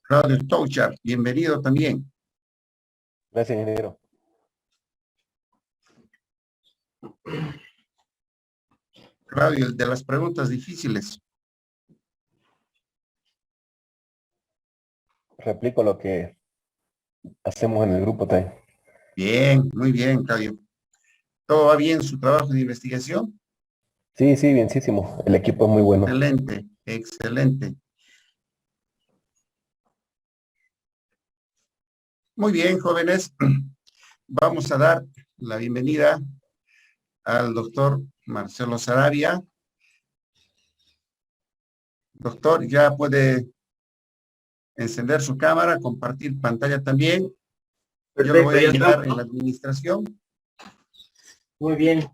Claudio Touchar, bienvenido también. Gracias, ingeniero. Claudio, el de las preguntas difíciles. Replico lo que hacemos en el grupo también. Bien, muy bien, Claudio. ¿Todo va bien su trabajo de investigación? Sí, sí, bienísimo. El equipo es muy bueno. Excelente, excelente. Muy bien, jóvenes. Vamos a dar la bienvenida al doctor Marcelo Saravia. Doctor, ya puede encender su cámara, compartir pantalla también. Yo lo voy Perfecto, a ya ayudar está. en la administración. Muy bien.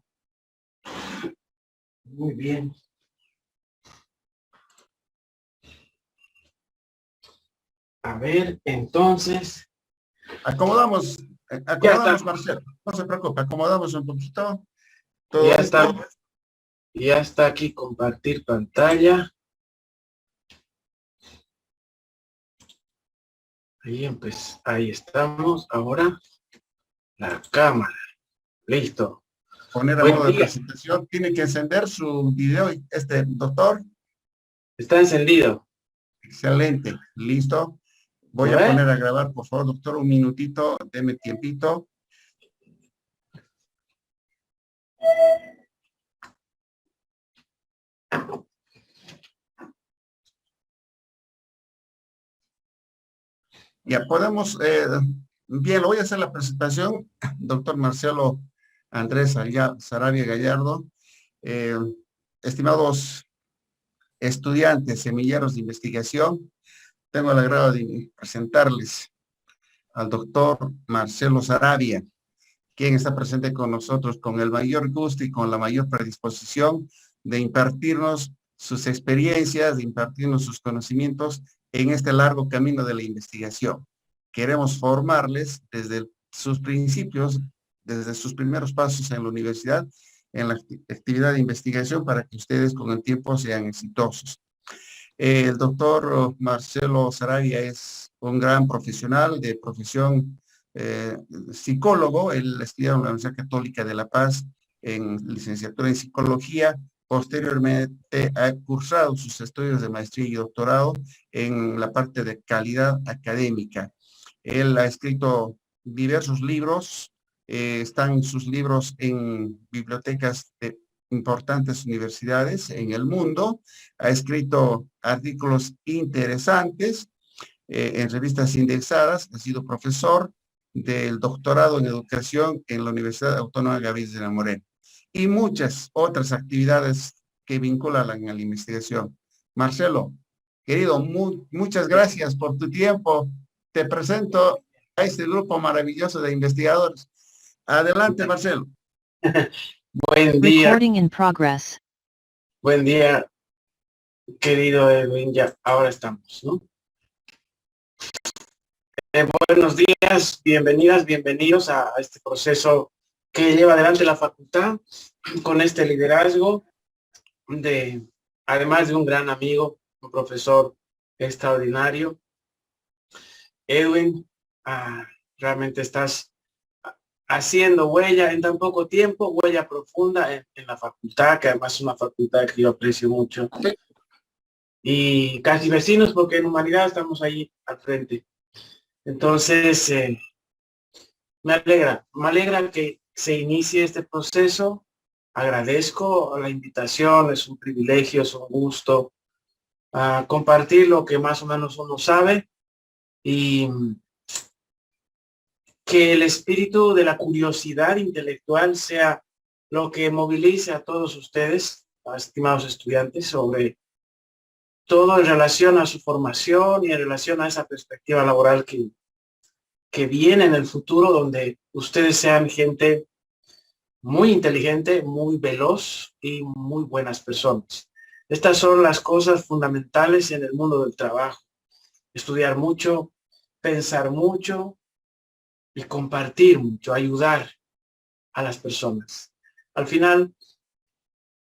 Muy bien. A ver, entonces, Acomodamos, ya está. Marcelo. No se preocupe, acomodamos un poquito todo Ya esto. está. Ya está aquí compartir pantalla. Ahí estamos. Ahora la cámara. Listo. Poner a Buen modo de día. presentación. Tiene que encender su video, doctor. Está encendido. Excelente, listo. ¿Lo Voy a ve? poner a grabar, por favor, doctor, un minutito, deme tiempito. Ya podemos, bien, lo voy a hacer la presentación, doctor Marcelo Andrés Saravia Gallardo. Eh, estimados estudiantes, semilleros de investigación, tengo el agrado de presentarles al doctor Marcelo Saravia, quien está presente con nosotros con el mayor gusto y con la mayor predisposición de impartirnos sus experiencias, de impartirnos sus conocimientos en este largo camino de la investigación. Queremos formarles desde sus principios, desde sus primeros pasos en la universidad, en la actividad de investigación para que ustedes con el tiempo sean exitosos. El doctor Marcelo Saravia es un gran profesional de profesión psicólogo. Él estudió en la Universidad Católica de La Paz en licenciatura en psicología. Posteriormente ha cursado sus estudios de maestría y doctorado en la parte de calidad académica. Él ha escrito diversos libros. Están sus libros en bibliotecas de importantes universidades en el mundo. Ha escrito artículos interesantes en revistas indexadas. Ha sido profesor del doctorado en educación en la Universidad Autónoma Gabriel de la Morena y muchas otras actividades que vinculan a la investigación. Marcelo, querido, muchas gracias por tu tiempo. Te presento a este grupo maravilloso de investigadores. Adelante, Marcelo. Buen día. Recording in progress. Buen día, querido Edwin. Ya, ahora estamos, ¿no? Buenos días, bienvenidas, bienvenidos a este proceso que lleva adelante la facultad con este liderazgo de, además de un gran amigo, un profesor extraordinario. Edwin, realmente estás haciendo huella en tan poco tiempo, huella profunda en la facultad, que además es una facultad que yo aprecio mucho. Y casi vecinos, porque en humanidad estamos ahí al frente. Entonces, me alegra que se inicie este proceso. Agradezco la invitación, es un privilegio, es un gusto compartir lo que más o menos uno sabe y que el espíritu de la curiosidad intelectual sea lo que movilice a todos ustedes, estimados estudiantes, sobre todo en relación a su formación y en relación a esa perspectiva laboral que viene en el futuro, donde ustedes sean gente muy inteligente, muy veloz y muy buenas personas. Estas son las cosas fundamentales en el mundo del trabajo. Estudiar mucho, pensar mucho y compartir mucho, ayudar a las personas. Al final,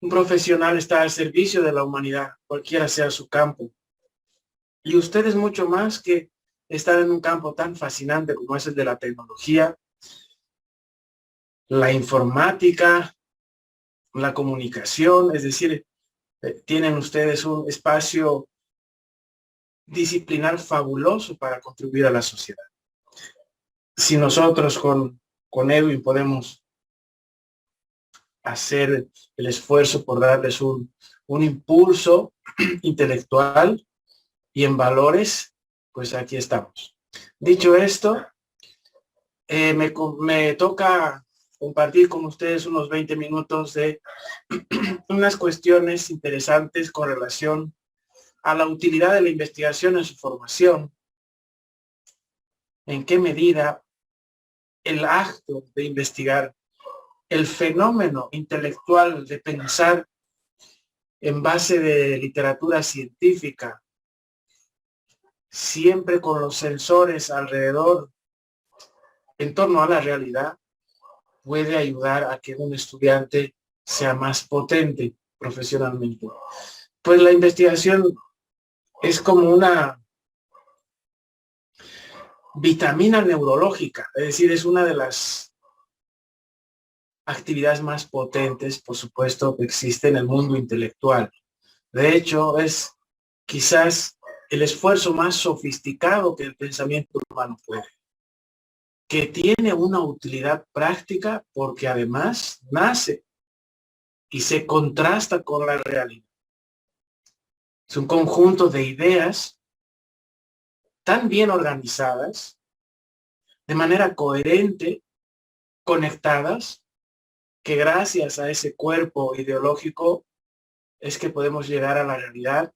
un profesional está al servicio de la humanidad, cualquiera sea su campo. Y ustedes mucho más que estar en un campo tan fascinante como es el de la tecnología, la informática, la comunicación, es decir, tienen ustedes un espacio disciplinar fabuloso para contribuir a la sociedad. Si nosotros con Edwin podemos hacer el esfuerzo por darles un impulso intelectual y en valores, pues aquí estamos. Dicho esto, me toca compartir con ustedes unos 20 minutos de unas cuestiones interesantes con relación a la utilidad de la investigación en su formación, en qué medida el acto de investigar, el fenómeno intelectual de pensar en base de literatura científica, siempre con los sensores alrededor, en torno a la realidad, puede ayudar a que un estudiante sea más potente profesionalmente. Pues la investigación es como una vitamina neurológica, es decir, es una de las actividades más potentes, por supuesto, que existe en el mundo intelectual. De hecho, es quizás el esfuerzo más sofisticado que el pensamiento humano puede, que tiene una utilidad práctica porque además nace y se contrasta con la realidad. Es un conjunto de ideas tan bien organizadas, de manera coherente, conectadas, que gracias a ese cuerpo ideológico es que podemos llegar a la realidad,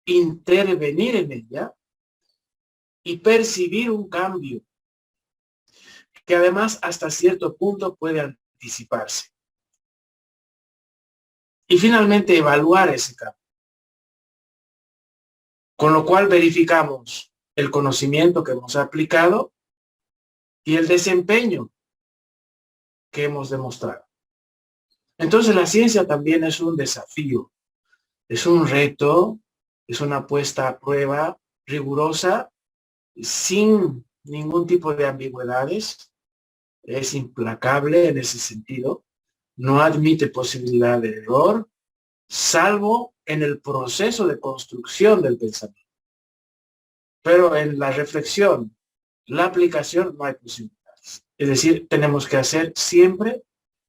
intervenir en ella y percibir un cambio que además hasta cierto punto puede anticiparse. Y finalmente evaluar ese cambio. Con lo cual verificamos el conocimiento que hemos aplicado y el desempeño que hemos demostrado. Entonces la ciencia también es un desafío, es un reto, es una puesta a prueba rigurosa, sin ningún tipo de ambigüedades, es implacable en ese sentido, no admite posibilidad de error, salvo en el proceso de construcción del pensamiento. Pero en la reflexión, la aplicación, no hay posibilidades. Es decir, tenemos que hacer siempre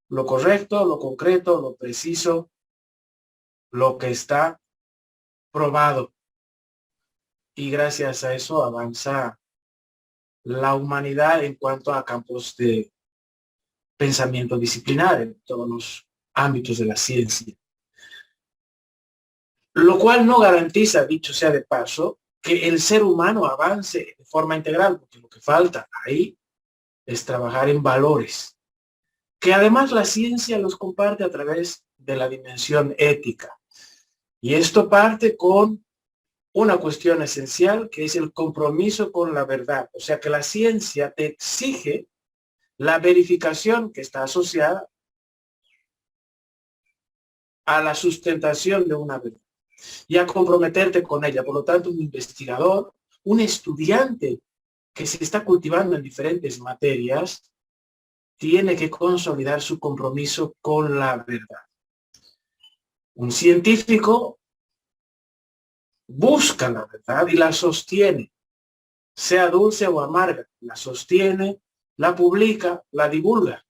lo correcto, lo concreto, lo preciso, lo que está probado. Y gracias a eso avanza la humanidad en cuanto a campos de pensamiento disciplinar en todos los ámbitos de la ciencia. Lo cual no garantiza, dicho sea de paso, que el ser humano avance de forma integral, porque lo que falta ahí es trabajar en valores, que además la ciencia los comparte a través de la dimensión ética. Y esto parte con una cuestión esencial, que es el compromiso con la verdad. O sea que la ciencia te exige la verificación que está asociada a la sustentación de una verdad y a comprometerte con ella. Por lo tanto, un investigador, un estudiante que se está cultivando en diferentes materias, tiene que consolidar su compromiso con la verdad. Un científico busca la verdad y la sostiene, sea dulce o amarga, la sostiene, la publica, la divulga.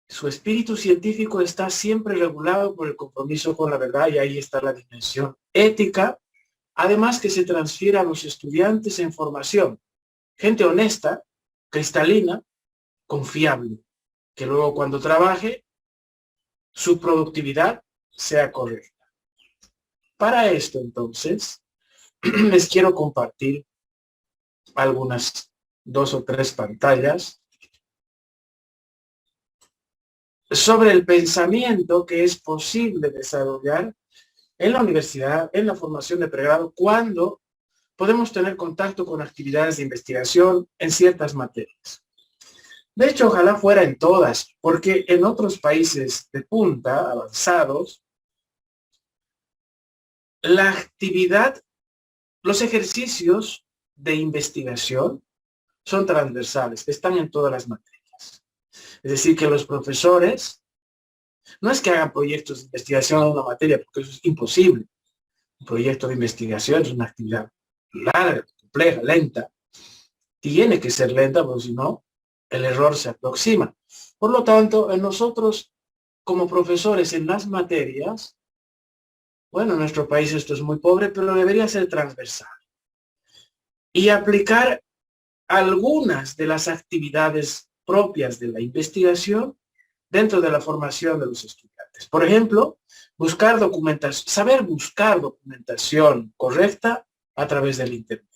Su espíritu científico está siempre regulado por el compromiso con la verdad y ahí está la dimensión ética, además que se transfiere a los estudiantes en formación. Gente honesta, cristalina, confiable, que luego cuando trabaje, su productividad sea correcta. Para esto, entonces, les quiero compartir algunas 2 o 3 pantallas sobre el pensamiento que es posible desarrollar en la universidad, en la formación de pregrado, cuando podemos tener contacto con actividades de investigación en ciertas materias. De hecho, ojalá fuera en todas, porque en otros países de punta, avanzados, la actividad, los ejercicios de investigación son transversales, están en todas las materias. Es decir, que los profesores no es que hagan proyectos de investigación en una materia, porque eso es imposible. Un proyecto de investigación es una actividad larga, compleja, lenta. Tiene que ser lenta, porque si no, el error se aproxima. Por lo tanto, en nosotros, como profesores en las materias, bueno, en nuestro país esto es muy pobre, pero debería ser transversal. Y aplicar algunas de las actividades propias de la investigación dentro de la formación de los estudiantes. Por ejemplo, buscar documentación, saber buscar documentación correcta a través del Internet.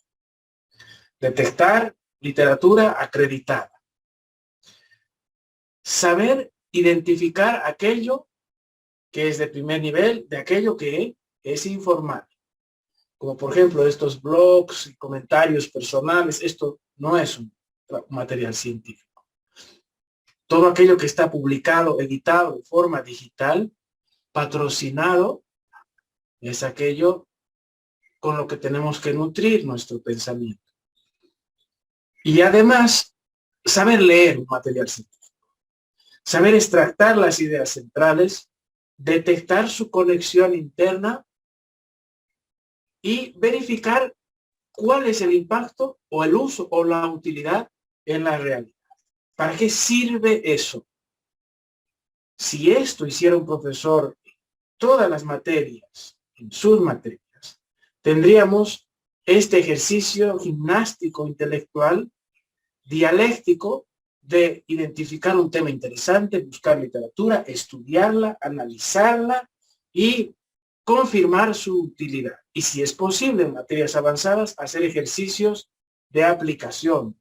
Detectar literatura acreditada. Saber identificar aquello que es de primer nivel de aquello que es informal. Como por ejemplo estos blogs y comentarios personales, esto no es un material científico. Todo aquello que está publicado, editado de forma digital, patrocinado, es aquello con lo que tenemos que nutrir nuestro pensamiento. Y además, saber leer un material científico, saber extractar las ideas centrales, detectar su conexión interna y verificar cuál es el impacto o el uso o la utilidad en la realidad. ¿Para qué sirve eso? Si esto hiciera un profesor en todas las materias, en sus materias, tendríamos este ejercicio gimnástico intelectual, dialéctico, de identificar un tema interesante, buscar literatura, estudiarla, analizarla y confirmar su utilidad. Y si es posible en materias avanzadas, hacer ejercicios de aplicación,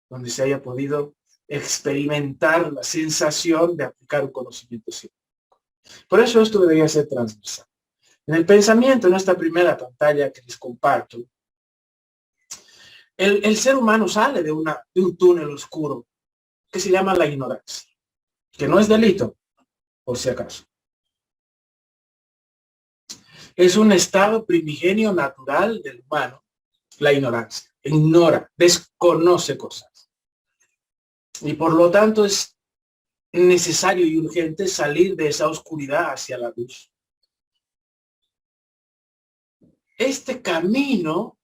donde se haya podido experimentar la sensación de aplicar un conocimiento científico. Por eso esto debería ser transversal. En el pensamiento, en esta primera pantalla que les comparto, el ser humano sale de un túnel oscuro que se llama la ignorancia, que no es delito, por si acaso. Es un estado primigenio natural del humano, la ignorancia. Ignora, desconoce cosas. Y por lo tanto es necesario y urgente salir de esa oscuridad hacia la luz. Este camino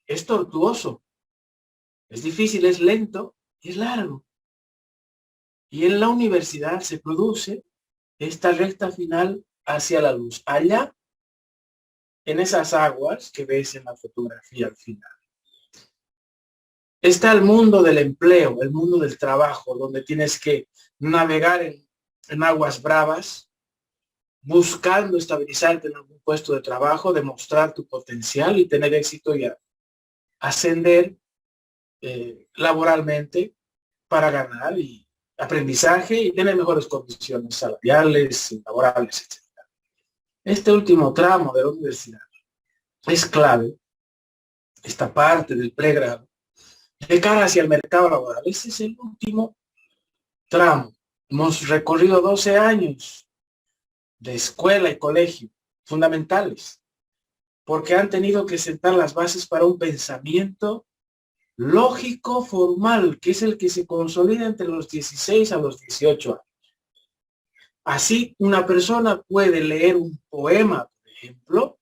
es tortuoso, es difícil, es lento y es largo. Y en la universidad se produce esta recta final hacia la luz. Allá, en esas aguas que ves en la fotografía al final, está el mundo del empleo, el mundo del trabajo, donde tienes que navegar en aguas bravas, buscando estabilizarte en algún puesto de trabajo, demostrar tu potencial y tener éxito y ascender laboralmente para ganar y aprendizaje y tener mejores condiciones salariales, laborales, etc. Este último tramo de la universidad es clave, esta parte del pregrado, de cara hacia el mercado laboral. Ese es el último tramo. Hemos recorrido 12 años de escuela y colegio fundamentales, porque han tenido que sentar las bases para un pensamiento lógico formal, que es el que se consolida entre los 16 a los 18 años. Así, una persona puede leer un poema, por ejemplo,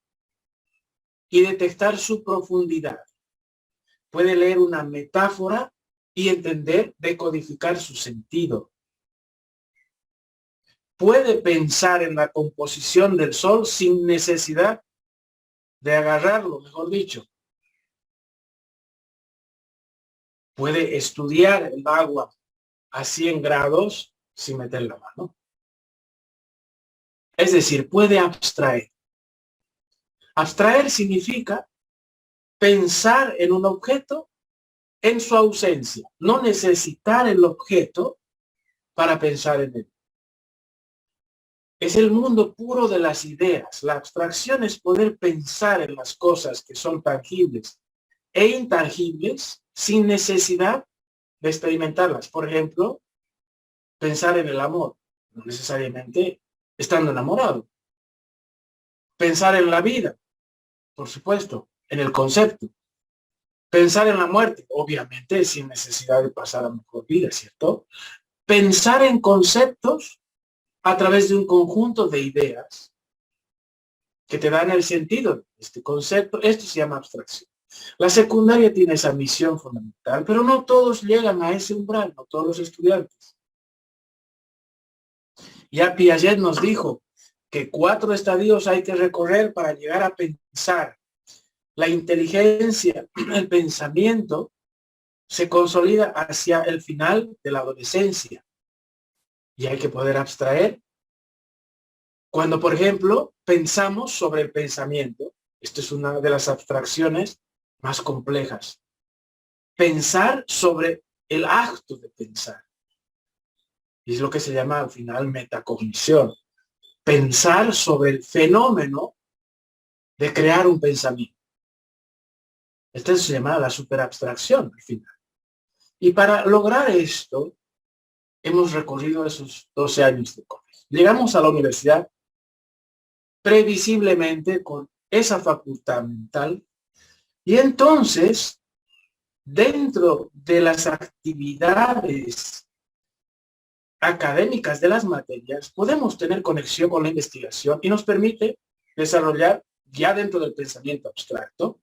y detectar su profundidad. Puede leer una metáfora y entender, decodificar su sentido. Puede pensar en la composición del sol sin necesidad de agarrarlo, mejor dicho. Puede estudiar el agua a 100 grados sin meter la mano. Es decir, puede abstraer. Abstraer significa pensar en un objeto en su ausencia, no necesitar el objeto para pensar en él. Es el mundo puro de las ideas. La abstracción es poder pensar en las cosas que son tangibles e intangibles sin necesidad de experimentarlas. Por ejemplo, pensar en el amor, no necesariamente estando enamorado. Pensar en la vida, por supuesto, en el concepto, Pensar en la muerte, obviamente sin necesidad de pasar a mejor vida, ¿cierto? Pensar en conceptos a través de un conjunto de ideas que te dan el sentido de este concepto. Esto se llama abstracción. La secundaria tiene esa misión fundamental, pero no todos llegan a ese umbral, no todos los estudiantes. Ya Piaget nos dijo que 4 estadios hay que recorrer para llegar a pensar. La inteligencia, el pensamiento, se consolida hacia el final de la adolescencia. Y hay que poder abstraer. Cuando, por ejemplo, pensamos sobre el pensamiento, esto es una de las abstracciones más complejas. Pensar sobre el acto de pensar. Y es lo que se llama al final metacognición. Pensar sobre el fenómeno de crear un pensamiento. Esto se llama la superabstracción al final. Y para lograr esto, hemos recorrido esos 12 años de colegio. Llegamos a la universidad previsiblemente con esa facultad mental y entonces, dentro de las actividades académicas de las materias, podemos tener conexión con la investigación y nos permite desarrollar, ya dentro del pensamiento abstracto,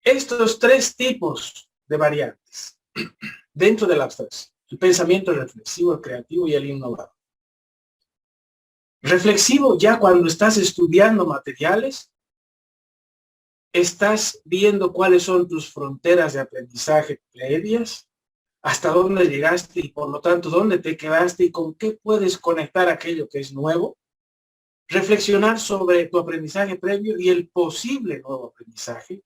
estos 3 tipos de variantes dentro de la abstracción: el pensamiento reflexivo, el creativo y el innovador. Reflexivo, ya cuando estás estudiando materiales, estás viendo cuáles son tus fronteras de aprendizaje previas, hasta dónde llegaste y por lo tanto dónde te quedaste y con qué puedes conectar aquello que es nuevo. Reflexionar sobre tu aprendizaje previo y el posible nuevo aprendizaje.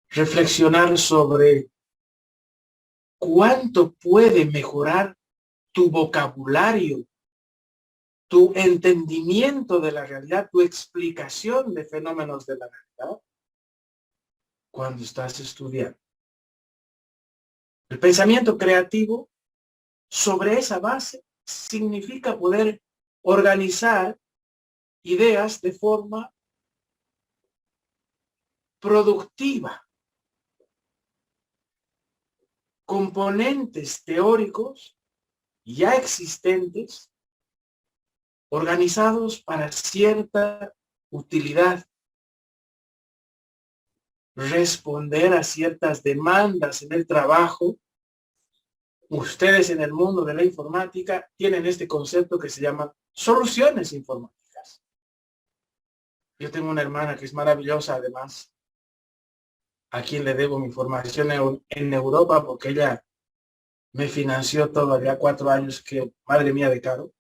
Reflexionar sobre cuánto puede mejorar tu vocabulario, tu entendimiento de la realidad, tu explicación de fenómenos de la realidad cuando estás estudiando. El pensamiento creativo, sobre esa base, significa poder organizar ideas de forma productiva. Componentes teóricos ya existentes, organizados para cierta utilidad, responder a ciertas demandas en el trabajo. Ustedes en el mundo de la informática tienen este concepto que se llama soluciones informáticas. Yo tengo una hermana que es maravillosa, además, a quien le debo mi formación en Europa, porque ella me financió todavía 4 años, que madre mía de caro.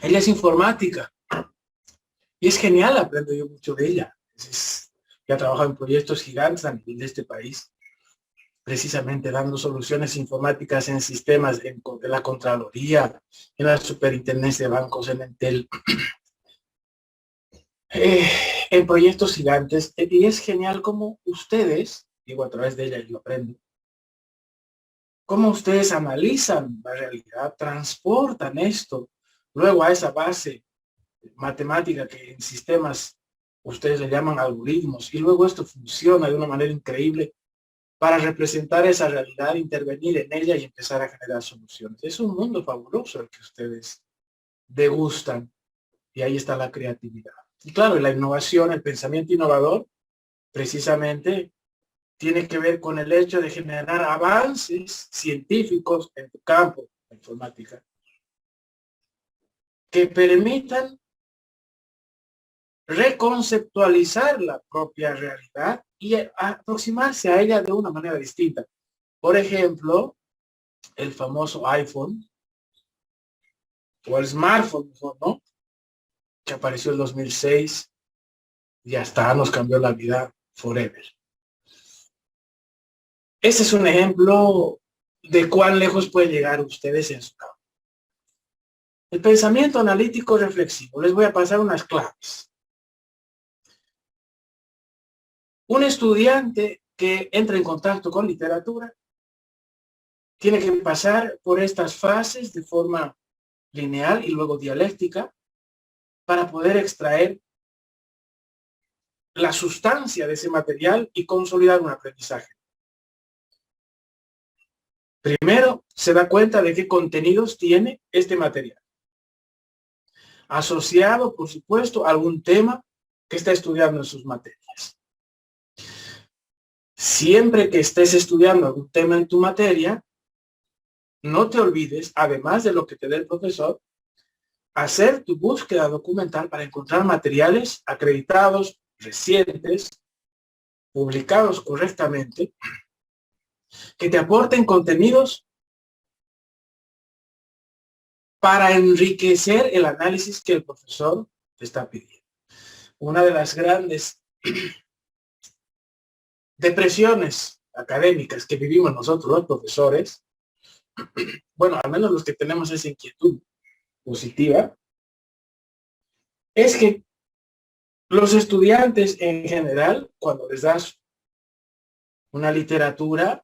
Ella es informática y es genial, aprendo yo mucho de ella. Ya ha trabajado en proyectos gigantes a nivel de este país, precisamente dando soluciones informáticas en sistemas de la Contraloría, en la Superintendencia de Bancos, en Entel, en proyectos gigantes. Y es genial cómo ustedes, digo a través de ella yo aprendo, cómo ustedes analizan la realidad, transportan esto luego a esa base matemática que en sistemas ustedes le llaman algoritmos, y luego esto funciona de una manera increíble para representar esa realidad, intervenir en ella y empezar a generar soluciones. Es un mundo fabuloso el que ustedes degustan, y ahí está la creatividad. Y claro, la innovación, el pensamiento innovador, precisamente tiene que ver con el hecho de generar avances científicos en tu campo, la informática, que permitan reconceptualizar la propia realidad y aproximarse a ella de una manera distinta. Por ejemplo, el famoso iPhone o el smartphone, ¿no?, que apareció en 2006 y hasta nos cambió la vida forever. Ese es un ejemplo de cuán lejos pueden llegar ustedes en su campo. El pensamiento analítico reflexivo. Les voy a pasar unas claves. Un estudiante que entra en contacto con literatura tiene que pasar por estas fases de forma lineal y luego dialéctica para poder extraer la sustancia de ese material y consolidar un aprendizaje. Primero, se da cuenta de qué contenidos tiene este material, asociado, por supuesto, a algún tema que está estudiando en sus materias. Siempre que estés estudiando algún tema en tu materia, no te olvides, además de lo que te dé el profesor, hacer tu búsqueda documental para encontrar materiales acreditados, recientes, publicados correctamente, que te aporten contenidos para enriquecer el análisis que el profesor te está pidiendo. Una de las grandes depresiones académicas que vivimos nosotros los profesores, bueno, al menos los que tenemos esa inquietud positiva, es que los estudiantes en general, cuando les das una literatura,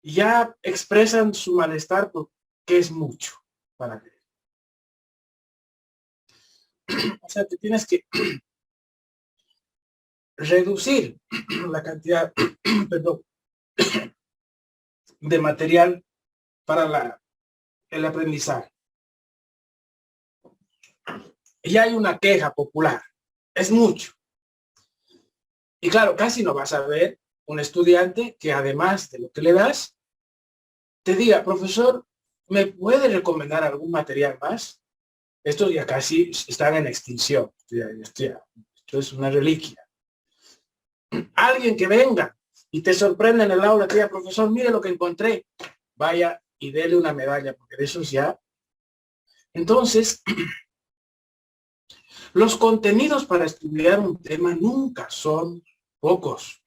ya expresan su malestar porque es mucho para leer. O sea, te tienes que reducir la cantidad, perdón, de material para el aprendizaje. Y hay una queja popular, es mucho. Y claro, casi no vas a ver un estudiante que además de lo que le das, te diga, profesor, ¿me puede recomendar algún material más? Estos ya casi están en extinción. Esto es una reliquia. Alguien que venga y te sorprende en el aula, que diga, profesor, mire lo que encontré. Vaya y dele una medalla, porque de esos ya. Entonces, los contenidos para estudiar un tema nunca son pocos,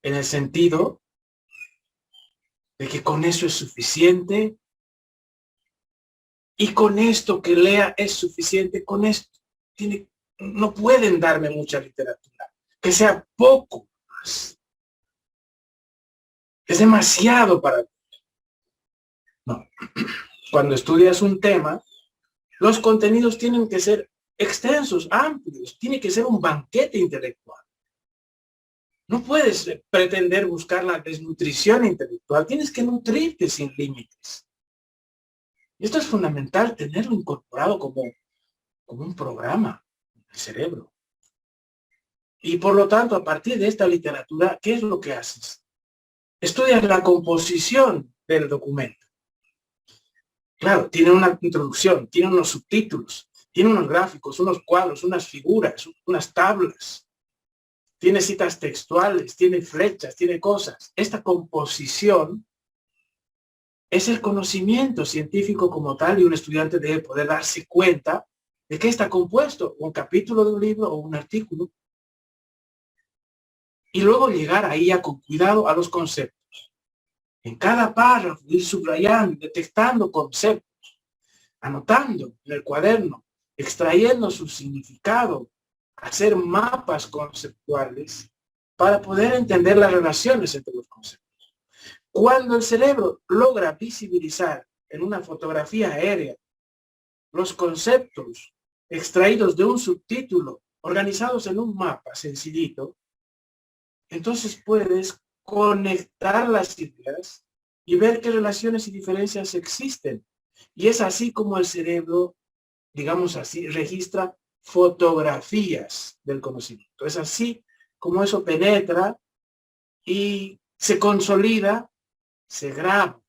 en el sentido de que con eso es suficiente y con esto que lea es suficiente, con esto no pueden darme mucha literatura, que sea poco más. Es demasiado para mí. No. Cuando estudias un tema, los contenidos tienen que ser extensos, amplios, tiene que ser un banquete intelectual. No puedes pretender buscar la desnutrición intelectual, tienes que nutrirte sin límites. Y esto es fundamental, tenerlo incorporado como un programa en el cerebro. Y por lo tanto, a partir de esta literatura, ¿qué es lo que haces? Estudias la composición del documento. Claro, tiene una introducción, tiene unos subtítulos, tiene unos gráficos, unos cuadros, unas figuras, unas tablas. Tiene citas textuales, tiene flechas, tiene cosas. Esta composición es el conocimiento científico como tal y un estudiante debe poder darse cuenta de qué está compuesto un capítulo de un libro o un artículo. Y luego llegar ahí ya con cuidado a los conceptos. En cada párrafo, ir subrayando, detectando conceptos, anotando en el cuaderno, extrayendo su significado, hacer mapas conceptuales para poder entender las relaciones entre los conceptos. Cuando el cerebro logra visibilizar en una fotografía aérea los conceptos extraídos de un subtítulo, organizados en un mapa sencillito, entonces puedes conectar las ideas y ver qué relaciones y diferencias existen. Y es así como el cerebro, digamos así, registra fotografías del conocimiento. Es así como eso penetra y se consolida, se graba.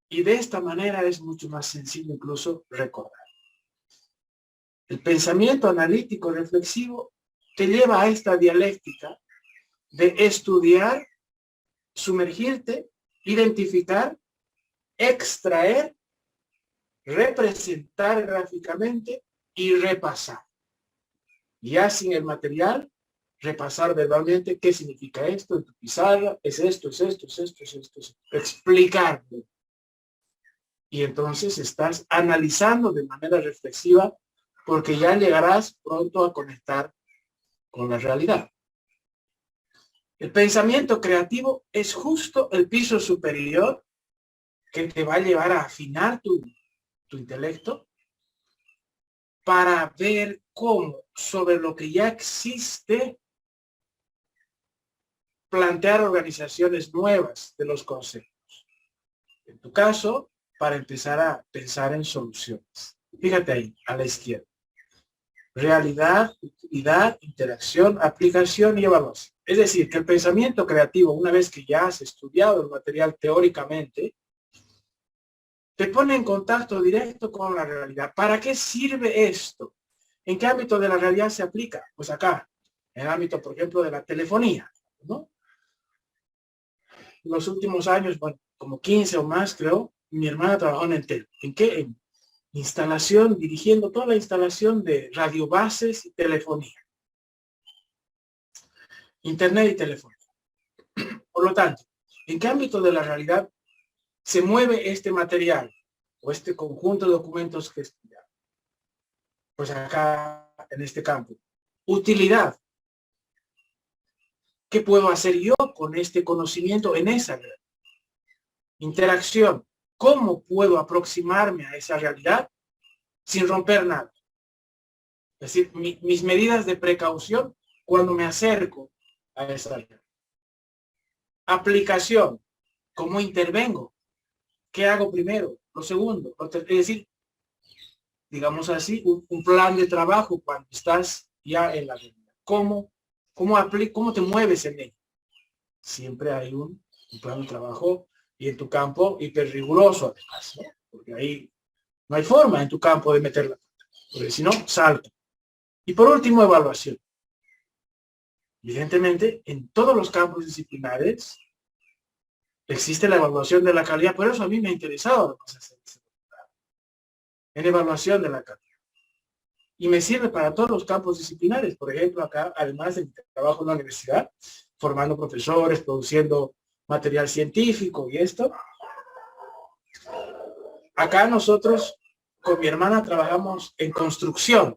Y de esta manera es mucho más sencillo incluso recordar. El pensamiento analítico reflexivo te lleva a esta dialéctica de estudiar, sumergirte, identificar, extraer, representar gráficamente y repasar. Ya sin el material, repasar verbalmente qué significa esto en tu pizarra, es esto, es esto, es esto, es esto, es esto. Explicarlo. Y entonces estás analizando de manera reflexiva porque ya llegarás pronto a conectar con la realidad. El pensamiento creativo es justo el piso superior que te va a llevar a afinar tu intelecto para ver cómo sobre lo que ya existe plantear organizaciones nuevas de los conceptos. En tu caso, para empezar a pensar en soluciones. Fíjate ahí, a la izquierda. Realidad, utilidad, interacción, aplicación y evaluación. Es decir, que el pensamiento creativo, una vez que ya has estudiado el material teóricamente, te pone en contacto directo con la realidad. ¿Para qué sirve esto? ¿En qué ámbito de la realidad se aplica? Pues acá, en el ámbito, por ejemplo, de la telefonía, ¿no? En los últimos años, bueno, como 15 o más, creo, mi hermana trabajó en Entel. ¿En qué? En instalación, dirigiendo toda la instalación de radiobases y telefonía. Internet y telefonía. Por lo tanto, ¿en qué ámbito de la realidad se mueve este material o este conjunto de documentos que estudiamos? Pues acá, en este campo. Utilidad. ¿Qué puedo hacer yo con este conocimiento en esa realidad? Interacción. ¿Cómo puedo aproximarme a esa realidad sin romper nada? Es decir, mis medidas de precaución cuando me acerco a esa realidad. Aplicación. ¿Cómo intervengo? ¿Qué hago primero? Lo segundo. Es decir, digamos así, un plan de trabajo cuando estás ya en la realidad. ¿Cómo te mueves en ello? Siempre hay un plan de trabajo y en tu campo hiper riguroso además, ¿no? Porque ahí no hay forma en tu campo de meterla, porque si no, salta. Y por último, evaluación. Evidentemente, en todos los campos disciplinares existe la evaluación de la calidad, por eso a mí me ha interesado hacer ese doctorado, en evaluación de la calidad. Y me sirve para todos los campos disciplinares. Por ejemplo, acá, además de mi trabajo en la universidad, formando profesores, produciendo material científico y esto. Acá nosotros, con mi hermana, trabajamos en construcción,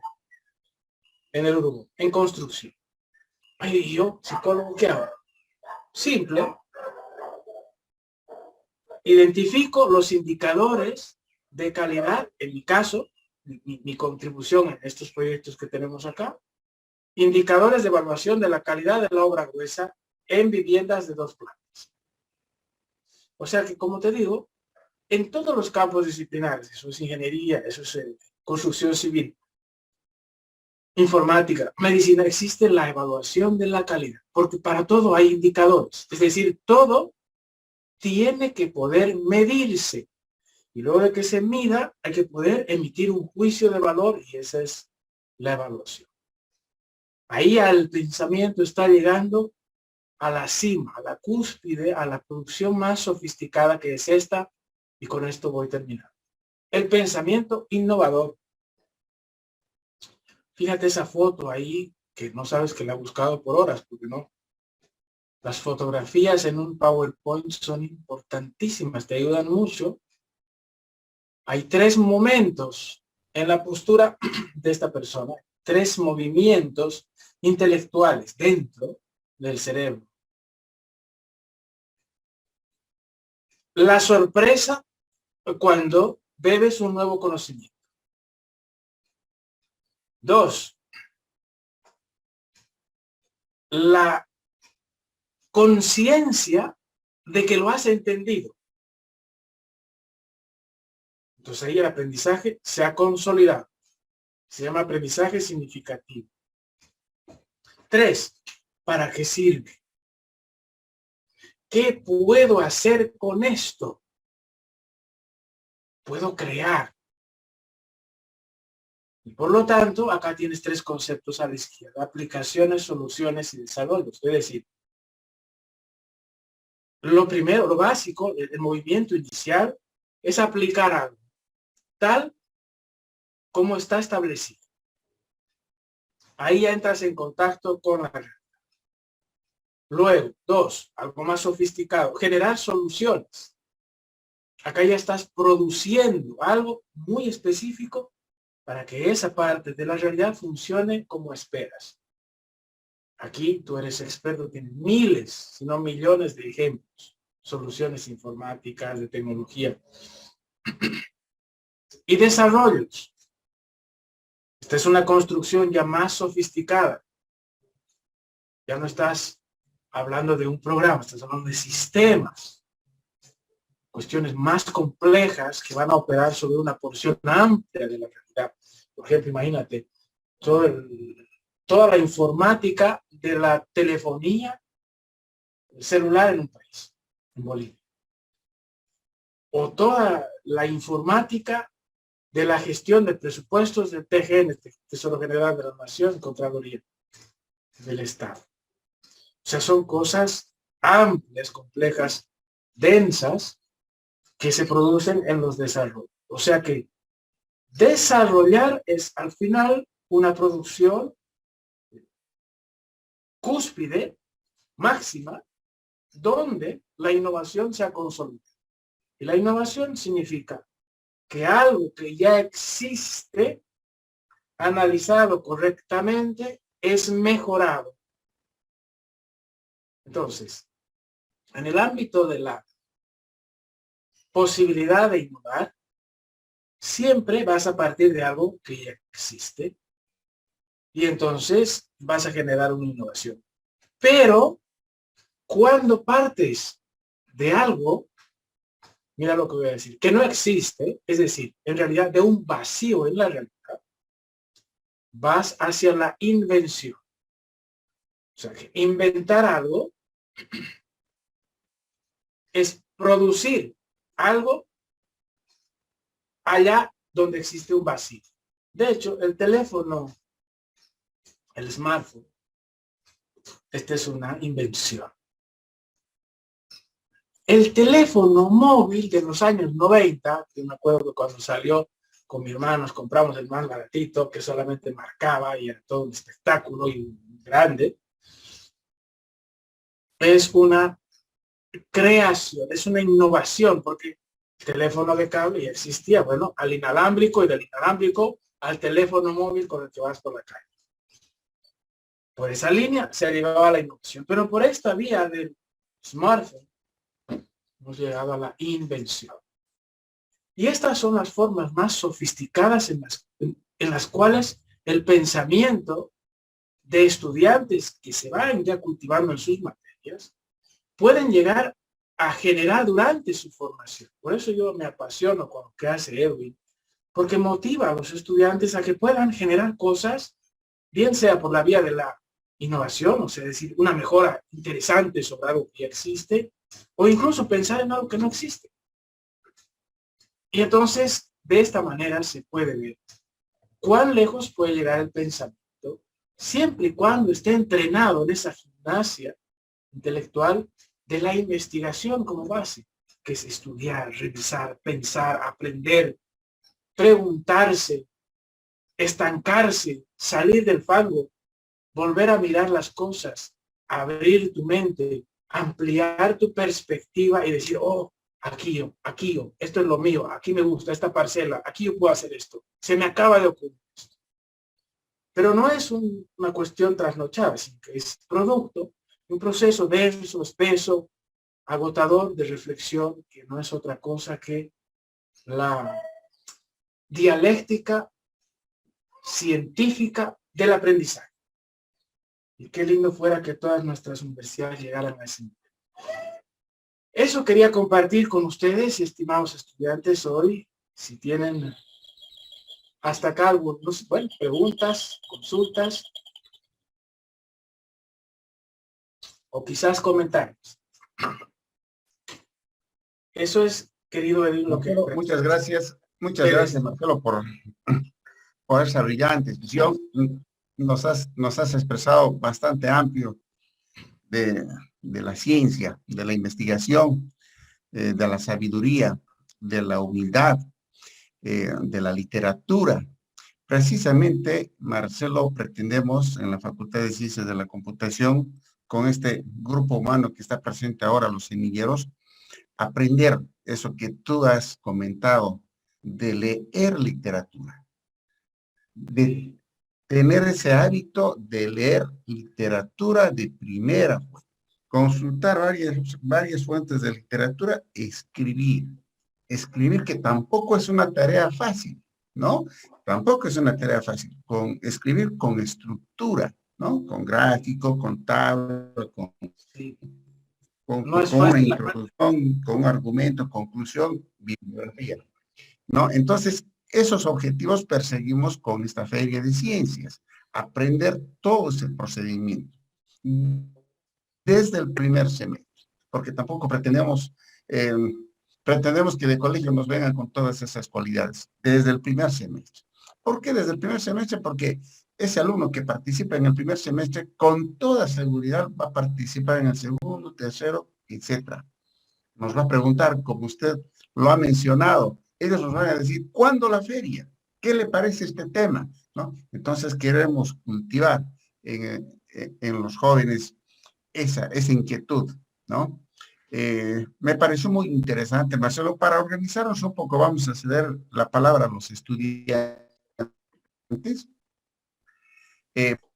en el Uruguay, en construcción. Y yo, psicólogo, ¿qué hago? Simple. Identifico los indicadores de calidad, en mi caso, mi contribución en estos proyectos que tenemos acá, indicadores de evaluación de la calidad de la obra gruesa en viviendas de 2 plantas. O sea que, como te digo, en todos los campos disciplinares, eso es ingeniería, eso es construcción civil, informática, medicina, existe la evaluación de la calidad, porque para todo hay indicadores, es decir, todo tiene que poder medirse, y luego de que se mida, hay que poder emitir un juicio de valor, y esa es la evaluación. Ahí al pensamiento está llegando a la cima, a la cúspide, a la producción más sofisticada que es esta, y con esto voy terminando. El pensamiento innovador. Fíjate esa foto ahí, que no sabes que la he buscado por horas, porque no. Las fotografías en un PowerPoint son importantísimas, te ayudan mucho. Hay 3 momentos en la postura de esta persona, 3 movimientos intelectuales dentro del cerebro. La sorpresa cuando bebes un nuevo conocimiento. 2, la conciencia de que lo has entendido. Entonces ahí el aprendizaje se ha consolidado. Se llama aprendizaje significativo. 3, ¿para qué sirve? ¿Qué puedo hacer con esto? Puedo crear. Y por lo tanto, acá tienes 3 conceptos a la izquierda: aplicaciones, soluciones y desarrollo. Es decir, lo primero, lo básico, el movimiento inicial es aplicar algo tal como está establecido. Ahí ya entras en contacto con la realidad. Luego, 2, algo más sofisticado, generar soluciones. Acá ya estás produciendo algo muy específico para que esa parte de la realidad funcione como esperas. Aquí tú eres experto, tienes miles, si no millones de ejemplos, soluciones informáticas, de tecnología. Y desarrollos. Esta es una construcción ya más sofisticada. Ya no estás hablando de un programa, estás hablando de sistemas, cuestiones más complejas que van a operar sobre una porción amplia de la realidad. Por ejemplo, imagínate, toda la informática de la telefonía celular en un país, en Bolivia. O toda la informática de la gestión de presupuestos del TGN, Tesoro General de la Nación, Contraloría del Estado. O sea, son cosas amplias, complejas, densas, que se producen en los desarrollos. O sea que desarrollar es al final una producción cúspide, máxima, donde la innovación se ha consolidado. Y la innovación significa que algo que ya existe, analizado correctamente, es mejorado. Entonces, en el ámbito de la posibilidad de innovar, siempre vas a partir de algo que ya existe y entonces vas a generar una innovación. Pero cuando partes de algo, mira lo que voy a decir, que no existe, es decir, en realidad de un vacío en la realidad, vas hacia la invención. O sea, que inventar algo es producir algo allá donde existe un vacío. De hecho, el teléfono, el smartphone, esta es una invención. El teléfono móvil de los años 90, yo me acuerdo que cuando salió con mi hermano, nos compramos el más baratito que solamente marcaba y era todo un espectáculo y grande. Es una creación, es una innovación, porque el teléfono de cable ya existía, bueno, al inalámbrico y del inalámbrico al teléfono móvil con el que vas por la calle. Por esa línea se ha llegado a la innovación, pero por esta vía del smartphone hemos llegado a la invención. Y estas son las formas más sofisticadas en las cuales el pensamiento de estudiantes que se van ya cultivando en sus materias pueden llegar a generar durante su formación. Por eso yo me apasiono con lo que hace Edwin, porque motiva a los estudiantes a que puedan generar cosas, bien sea por la vía de la innovación, o sea, decir, una mejora interesante sobre algo que ya existe, o incluso pensar en algo que no existe. Y entonces, de esta manera se puede ver cuán lejos puede llegar el pensamiento, siempre y cuando esté entrenado en esa gimnasia intelectual de la investigación como base, que es estudiar, revisar, pensar, aprender, preguntarse, estancarse, salir del fango, volver a mirar las cosas, abrir tu mente, ampliar tu perspectiva y decir, oh, aquí yo, esto es lo mío, aquí me gusta esta parcela, aquí yo puedo hacer esto, se me acaba de ocurrir esto. Pero no es una cuestión trasnochada, sino que es producto de un proceso denso, espeso, agotador de reflexión, que no es otra cosa que la dialéctica científica del aprendizaje. Y qué lindo fuera que todas nuestras universidades llegaran a ese nivel. Eso quería compartir con ustedes, estimados estudiantes, hoy. Si tienen hasta acá algunos, bueno, preguntas, consultas o quizás comentarios. Eso es, querido Edwin, lo que... Muchas gracias, Marcelo, por esa brillante expresión. Nos has expresado bastante amplio de la ciencia, de la investigación, de la sabiduría, de la humildad, de la literatura. Precisamente, Marcelo, pretendemos en la Facultad de Ciencias de la Computación, con este grupo humano que está presente ahora, los semilleros, aprender eso que tú has comentado, de leer literatura, de tener ese hábito de leer literatura de primera fuente, consultar varias fuentes de literatura, escribir que tampoco es una tarea fácil, ¿no? Tampoco es una tarea fácil. Escribir con estructura, ¿no? Con gráfico, con tabla, Sí. No es con una fácil. introducción, con un argumento, conclusión, bibliografía, ¿no? Entonces, esos objetivos perseguimos con esta feria de ciencias, aprender todo ese procedimiento desde el primer semestre, porque tampoco eh, pretendemos que de colegio nos vengan con todas esas cualidades, desde el primer semestre. ¿Por qué desde el primer semestre? Porque ese alumno que participa en el primer semestre, con toda seguridad va a participar en el segundo, tercero, etcétera. Nos va a preguntar, como usted lo ha mencionado, ellos nos van a decir, ¿cuándo la feria? ¿Qué le parece este tema? ¿No? Entonces queremos cultivar en los jóvenes esa inquietud, ¿no? Me pareció muy interesante, Marcelo. Para organizarnos un poco, vamos a ceder la palabra a los estudiantes.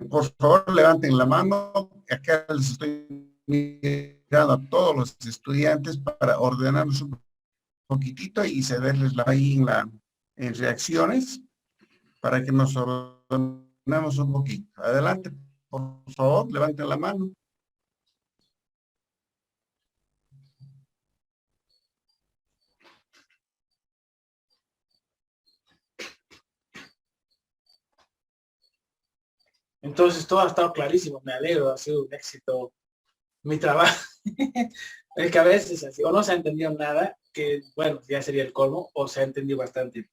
Por favor, levanten la mano. Acá les estoy mirando a todos los estudiantes para ordenarnos un poquitito y cederles la ahí en reacciones para que nos ordenemos un poquito. Adelante, por favor, levanten la mano. Entonces todo ha estado clarísimo, me alegro, ha sido un éxito mi trabajo. Es que a veces así, o no se ha entendido nada, que bueno, ya sería el colmo, o se ha entendido bastante.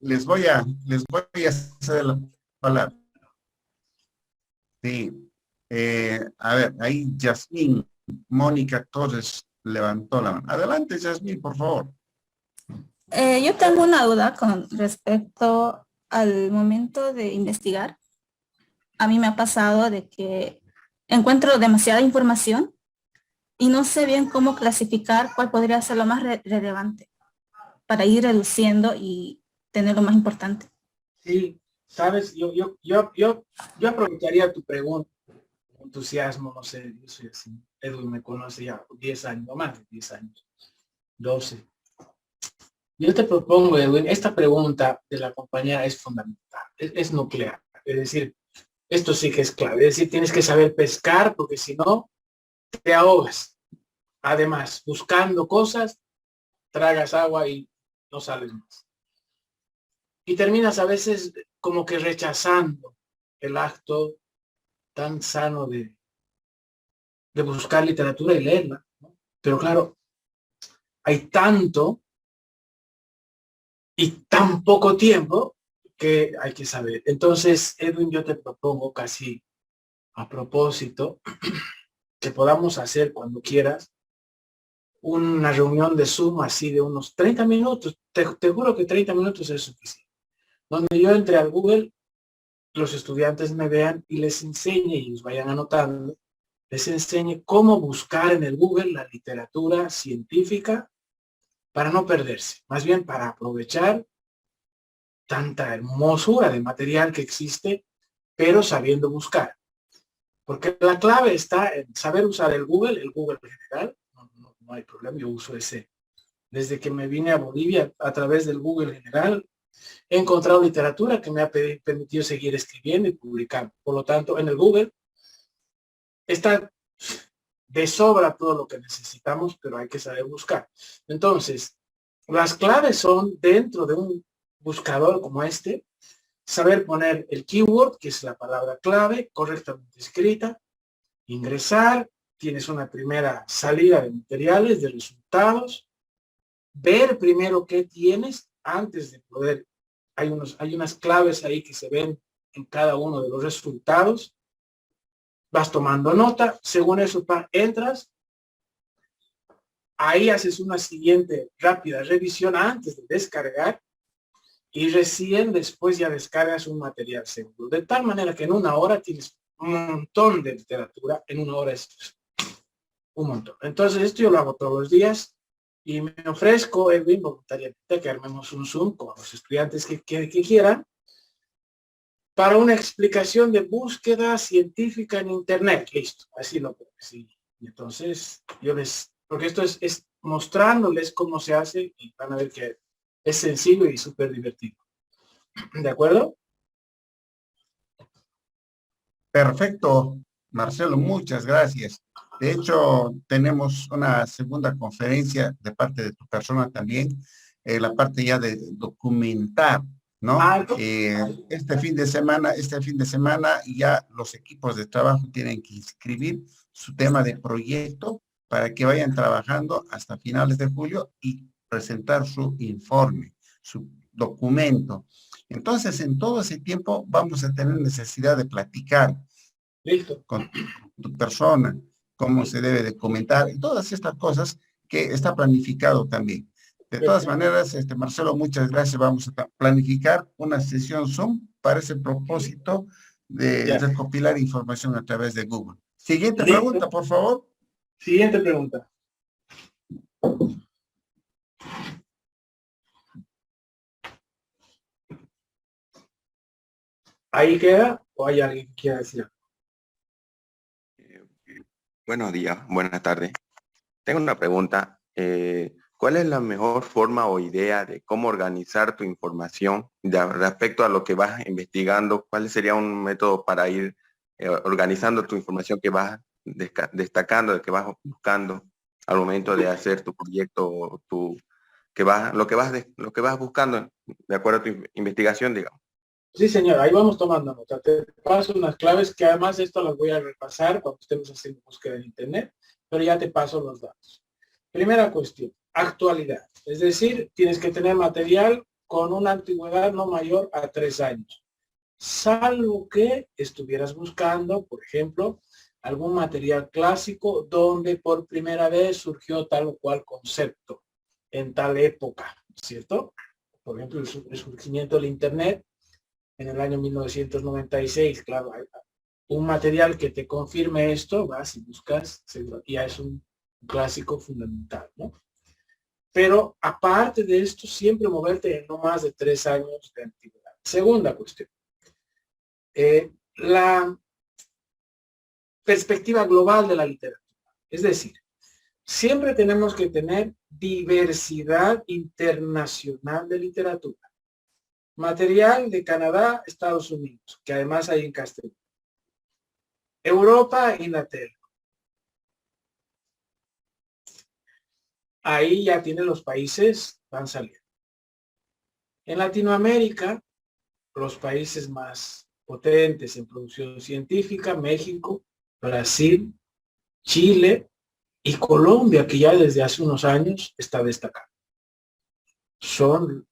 Les voy a hacer la palabra. Sí. A ver, ahí Yasmín, Mónica Torres levantó la mano. Adelante, Yasmín, por favor. Yo tengo una duda con respecto al momento de investigar. A mí me ha pasado de que encuentro demasiada información y no sé bien cómo clasificar cuál podría ser lo más relevante para ir reduciendo y tener lo más importante. Sí, sabes, yo aprovecharía tu pregunta, entusiasmo, no sé, yo soy así. Edwin me conoce ya 10 años, o más de 10 años, 12. Yo te propongo, Edwin, esta pregunta de la compañera es fundamental, es nuclear. Es decir, esto sí que es clave. Es decir, tienes que saber pescar porque si no, te ahogas. Además, buscando cosas, tragas agua y no sales más. Y terminas a veces como que rechazando el acto tan sano de buscar literatura y leerla, ¿no? Pero claro, hay tanto y tan poco tiempo que hay que saber. Entonces, Edwin, yo te propongo casi a propósito que podamos hacer cuando quieras una reunión de Zoom así de unos 30 minutos. Te juro que 30 minutos es suficiente. Donde yo entre al Google, los estudiantes me vean y les enseñe y los vayan anotando, les enseñe cómo buscar en el Google la literatura científica para no perderse, más bien para aprovechar tanta hermosura de material que existe, pero sabiendo buscar. Porque la clave está en saber usar el Google general, no hay problema, yo uso ese. Desde que me vine a Bolivia a través del Google general, he encontrado literatura que me ha permitido seguir escribiendo y publicando. Por lo tanto, en el Google está de sobra todo lo que necesitamos, pero hay que saber buscar. Entonces, las claves son dentro de un buscador como este, saber poner el keyword, que es la palabra clave, correctamente escrita, ingresar, tienes una primera salida de materiales, de resultados, ver primero qué tienes antes de poder, hay unas claves ahí que se ven en cada uno de los resultados, vas tomando nota, según eso entras, ahí haces una siguiente rápida revisión antes de descargar y recién después ya descargas un material seguro. De tal manera que en una hora tienes un montón de literatura, en una hora es un montón. Entonces esto yo lo hago todos los días y me ofrezco, Edwin, voluntariamente, que armemos un Zoom con los estudiantes que quieran para una explicación de búsqueda científica en Internet. Listo, así lo pongo. Sí. Y entonces yo porque esto es mostrándoles cómo se hace y van a ver que Es sencillo y súper divertido. ¿De acuerdo? Perfecto, Marcelo, muchas gracias. De hecho, tenemos una segunda conferencia de parte de tu persona también, la parte ya de documentar, ¿no? Algo. Este fin de semana ya los equipos de trabajo tienen que inscribir su tema de proyecto para que vayan trabajando hasta finales de julio y presentar su informe, su documento. Entonces, en todo ese tiempo vamos a tener necesidad de platicar Listo. con tu persona, cómo se debe de comentar y todas estas cosas que está planificado también. De todas maneras, Marcelo, muchas gracias. Vamos a planificar una sesión Zoom para ese propósito de Ya. recopilar información a través de Google. Siguiente Listo. pregunta, por favor. Siguiente pregunta. ¿Ahí queda o hay alguien que quiera decir algo? Buenos días, buenas tardes. Tengo una pregunta. ¿Cuál es la mejor forma o idea de cómo organizar tu información respecto a lo que vas investigando? ¿Cuál sería un método para ir organizando tu información que vas destacando, que vas buscando al momento de hacer tu proyecto, o lo que vas buscando de acuerdo a tu investigación, digamos? Sí, señor, ahí vamos tomando nota. Te paso unas claves que además esto las voy a repasar cuando estemos haciendo búsqueda en internet, pero ya te paso los datos. Primera cuestión, actualidad. Es decir, tienes que tener material con una antigüedad no mayor a 3 años. Salvo que estuvieras buscando, por ejemplo, algún material clásico donde por primera vez surgió tal o cual concepto en tal época, ¿cierto? Por ejemplo, el surgimiento del internet en el año 1996, claro, hay un material que te confirme esto, vas y buscas, ya es un clásico fundamental, ¿no? Pero aparte de esto, siempre moverte en no más de 3 años de antigüedad. Segunda cuestión. La perspectiva global de la literatura. Es decir, siempre tenemos que tener diversidad internacional de literatura. Material de Canadá, Estados Unidos, que además hay en castellano. Europa, Inglaterra. Ahí ya tienen los países, van saliendo. En Latinoamérica, los países más potentes en producción científica, México, Brasil, Chile y Colombia, que ya desde hace unos años está destacando. Son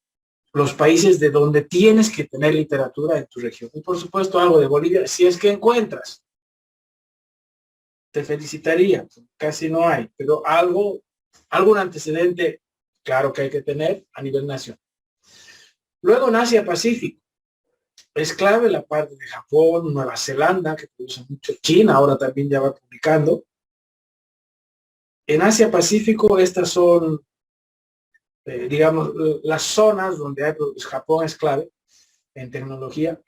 los países de donde tienes que tener literatura en tu región. Y por supuesto algo de Bolivia, si es que encuentras. Te felicitaría, casi no hay, pero algún antecedente, claro que hay que tener a nivel nacional. Luego en Asia Pacífico, es clave la parte de Japón, Nueva Zelanda, que produce mucho, China ahora también ya va publicando. En Asia Pacífico estas son, digamos, las zonas donde hay, Japón es clave en tecnología,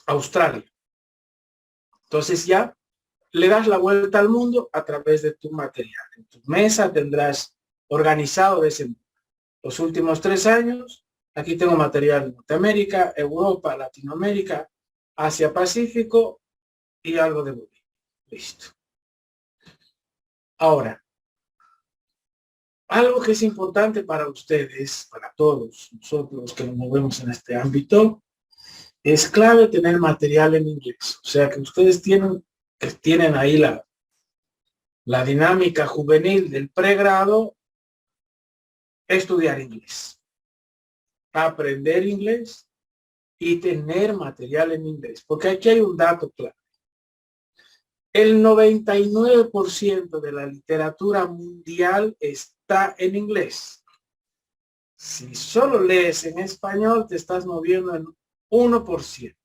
Australia. Entonces ya le das la vuelta al mundo a través de tu material. En tu mesa tendrás organizado de ese mundo. Los últimos 3 años, aquí tengo material de Norteamérica, Europa, Latinoamérica, Asia Pacífico y algo de Bolivia. Listo. Ahora, algo que es importante para ustedes, para todos nosotros que nos movemos en este ámbito, es clave tener material en inglés. O sea que ustedes tienen ahí la dinámica juvenil del pregrado, estudiar inglés, aprender inglés y tener material en inglés. Porque aquí hay un dato claro. El 99% de la literatura mundial está en inglés. Si solo lees en español, te estás moviendo en 1%.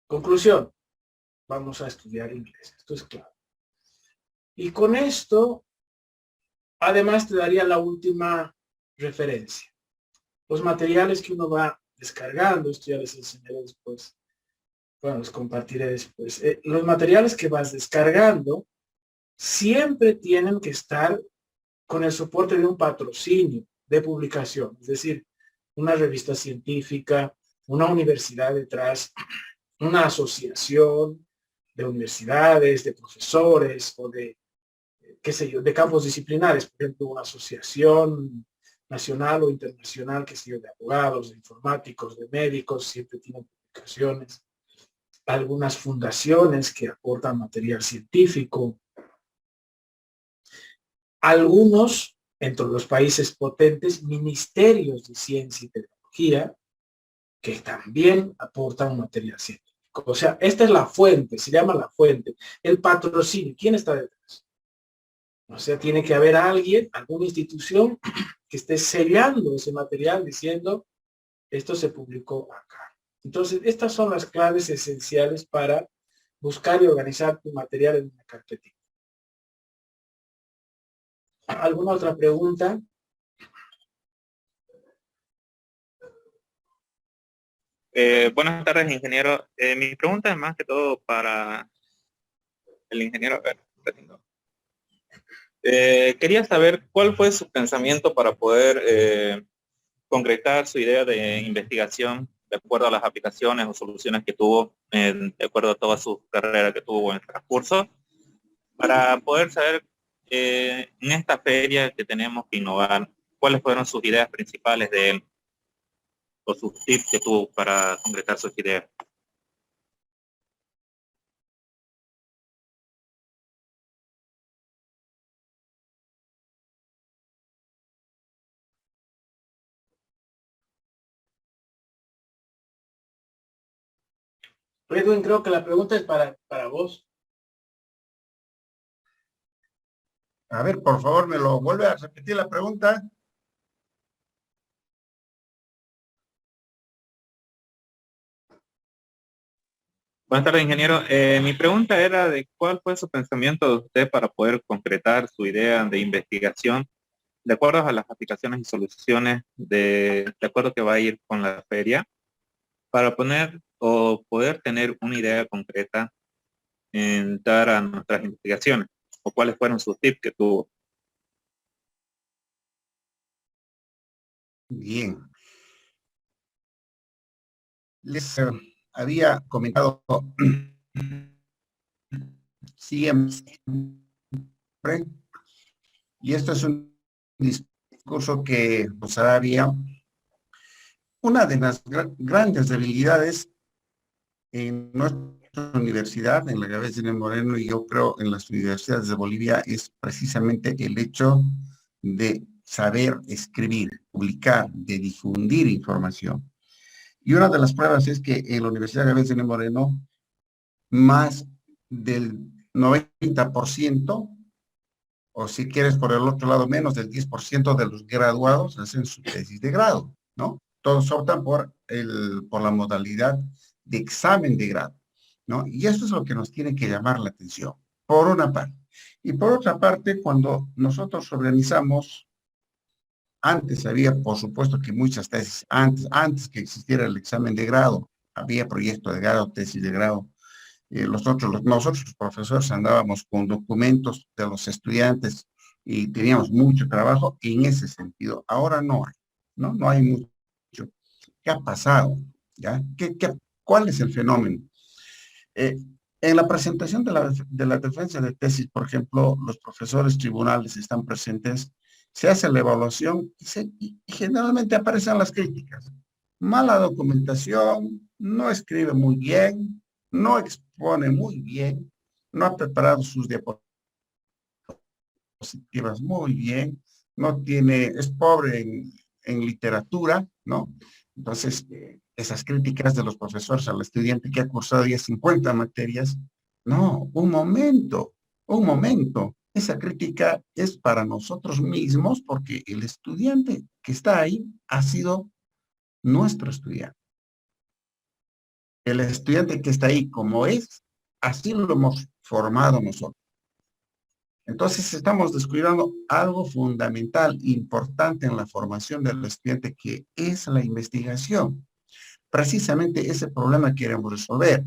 Conclusión. Vamos a estudiar inglés. Esto es claro. Y con esto, además te daría la última referencia. Los materiales que uno va descargando, esto ya les enseñaré después. Bueno, los compartiré después. Los materiales que vas descargando siempre tienen que estar con el soporte de un patrocinio de publicación, es decir, una revista científica, una universidad detrás, una asociación de universidades, de profesores o de, qué sé yo, de campos disciplinares, por ejemplo, una asociación nacional o internacional, qué sé yo, de abogados, de informáticos, de médicos, siempre tienen publicaciones, algunas fundaciones que aportan material científico, algunos, entre los países potentes, ministerios de ciencia y tecnología, que también aportan material científico. O sea, esta es la fuente, se llama la fuente. El patrocinio, ¿quién está detrás? O sea, tiene que haber alguien, alguna institución que esté sellando ese material diciendo, esto se publicó acá. Entonces, estas son las claves esenciales para buscar y organizar tu material en una carpetita. ¿Alguna otra pregunta? Buenas tardes, ingeniero. Mi pregunta es más que todo para el ingeniero. Quería saber cuál fue su pensamiento para poder concretar su idea de investigación de acuerdo a las aplicaciones o soluciones que tuvo, de acuerdo a toda su carrera que tuvo en el transcurso, para poder saber en esta feria que tenemos que innovar, cuáles fueron sus ideas principales de él o sus tips que tuvo para concretar sus ideas. Edwin, creo que la pregunta es para vos. A ver, por favor, me lo vuelve a repetir la pregunta. Buenas tardes, ingeniero. Mi pregunta era de cuál fue su pensamiento de usted para poder concretar su idea de investigación de acuerdo a las aplicaciones y soluciones de acuerdo que va a ir con la feria para poner o poder tener una idea concreta en dar a nuestras investigaciones o cuáles fueron sus tips que tuvo. Bien. Les había comentado siempre, y esto es un discurso que pues había una de las grandes debilidades en nuestra universidad, en la Gabez de Moreno, y yo creo en las universidades de Bolivia, es precisamente el hecho de saber escribir, publicar, de difundir información. Y una de las pruebas es que en la Universidad Gabez de Moreno, más del 90%, o si quieres por el otro lado, menos del 10% de los graduados hacen su tesis de grado, ¿no? Todos optan por la modalidad de examen de grado, ¿no? Y eso es lo que nos tiene que llamar la atención, por una parte. Y por otra parte, cuando nosotros organizamos, antes había, por supuesto que muchas tesis, antes que existiera el examen de grado, había proyecto de grado, tesis de grado. Nosotros los profesores andábamos con documentos de los estudiantes y teníamos mucho trabajo en ese sentido. Ahora no hay, ¿no? No hay mucho. ¿Qué ha pasado? ¿Ya? ¿Cuál es el fenómeno? En la presentación de la defensa de tesis, por ejemplo, los profesores tribunales están presentes, se hace la evaluación y generalmente aparecen las críticas. Mala documentación, no escribe muy bien, no expone muy bien, no ha preparado sus diapositivas muy bien, es pobre en literatura, ¿no? Entonces, esas críticas de los profesores al estudiante que ha cursado ya 50 materias, no, un momento, esa crítica es para nosotros mismos porque el estudiante que está ahí ha sido nuestro estudiante. El estudiante que está ahí como es, así lo hemos formado nosotros. Entonces estamos descuidando algo fundamental, importante en la formación del estudiante, que es la investigación. Precisamente ese problema queremos resolver,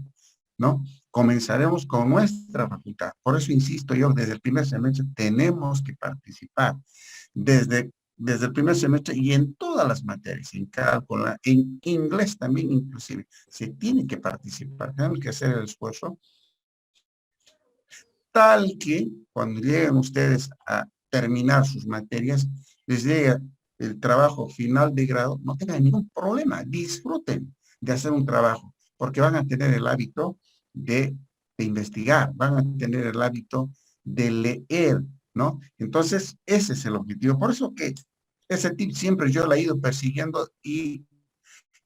¿no? comenzaremos con nuestra facultad. Por eso insisto yo, desde el primer semestre tenemos que participar. Desde el primer semestre y en todas las materias, en cálculo, en inglés también inclusive, se tiene que participar, tenemos que hacer el esfuerzo tal que cuando lleguen ustedes a terminar sus materias, les llegue el trabajo final de grado, no tengan ningún problema, disfruten de hacer un trabajo, porque van a tener el hábito de investigar, van a tener el hábito de leer, ¿no? Entonces, ese es el objetivo. Por eso que ese tip siempre yo lo he ido persiguiendo y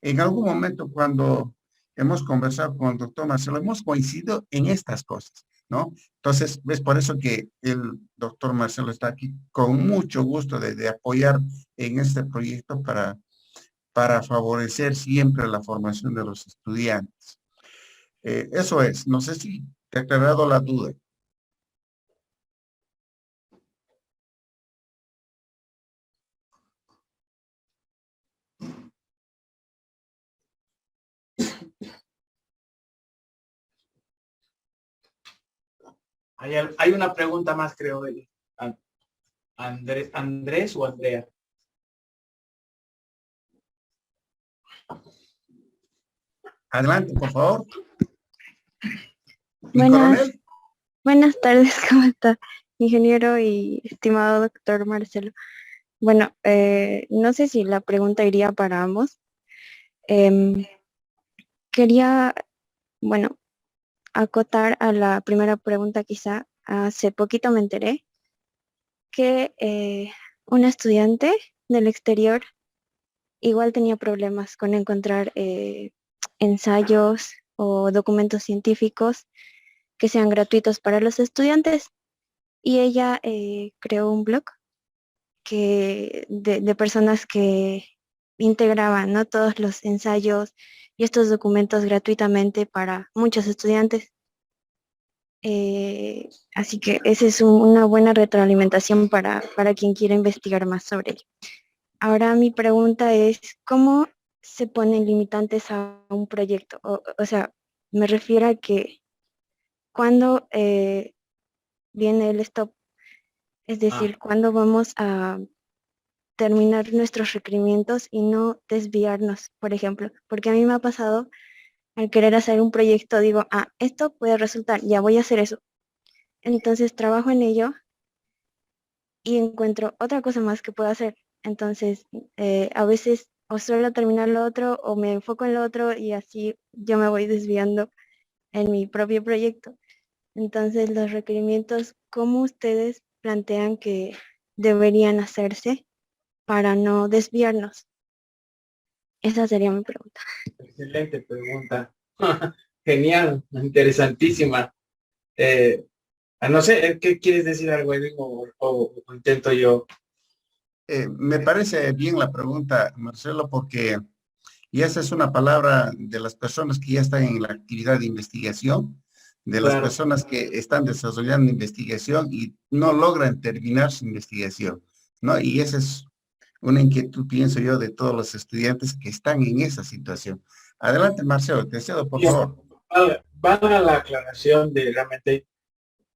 en algún momento cuando hemos conversado con el doctor Marcelo, hemos coincidido en estas cosas, ¿no? Entonces, es por eso que el doctor Marcelo está aquí con mucho gusto de apoyar en este proyecto para favorecer siempre la formación de los estudiantes. Eso es, no sé si te ha aclarado la duda. Hay una pregunta más, creo, de Andrés o Andrea. Adelante, por favor. Buenas tardes, ¿cómo está, ingeniero y estimado doctor Marcelo? Bueno, no sé si la pregunta iría para ambos. Quería, bueno, acotar a la primera pregunta quizá. Hace poquito me enteré que un estudiante del exterior igual tenía problemas con encontrar ensayos o documentos científicos que sean gratuitos para los estudiantes. Y ella creó un blog de personas que integraban, ¿no?, todos los ensayos y estos documentos gratuitamente para muchos estudiantes. Así que esa es una buena retroalimentación para quien quiera investigar más sobre ello. Ahora mi pregunta es, ¿cómo se ponen limitantes a un proyecto? O sea, me refiero a que cuando viene el stop, es decir, cuando vamos a terminar nuestros requerimientos y no desviarnos, por ejemplo, porque a mí me ha pasado al querer hacer un proyecto, digo, esto puede resultar, ya voy a hacer eso. Entonces trabajo en ello y encuentro otra cosa más que puedo hacer. Entonces, a veces o suelo terminar lo otro o me enfoco en lo otro y así yo me voy desviando en mi propio proyecto. Entonces, los requerimientos, ¿cómo ustedes plantean que deberían hacerse para no desviarnos? Esa sería mi pregunta. Excelente pregunta. Genial, interesantísima. No sé, ¿qué quieres decir algo, Edwin, o intento yo? Me parece bien la pregunta, Marcelo, porque y esa es una palabra de las personas que ya están en la actividad de investigación, de las Claro. personas que están desarrollando investigación y no logran terminar su investigación, ¿no? Y esa es una inquietud, pienso yo, de todos los estudiantes que están en esa situación. Adelante, Marcelo, te cedo, por favor. Valga la aclaración de realmente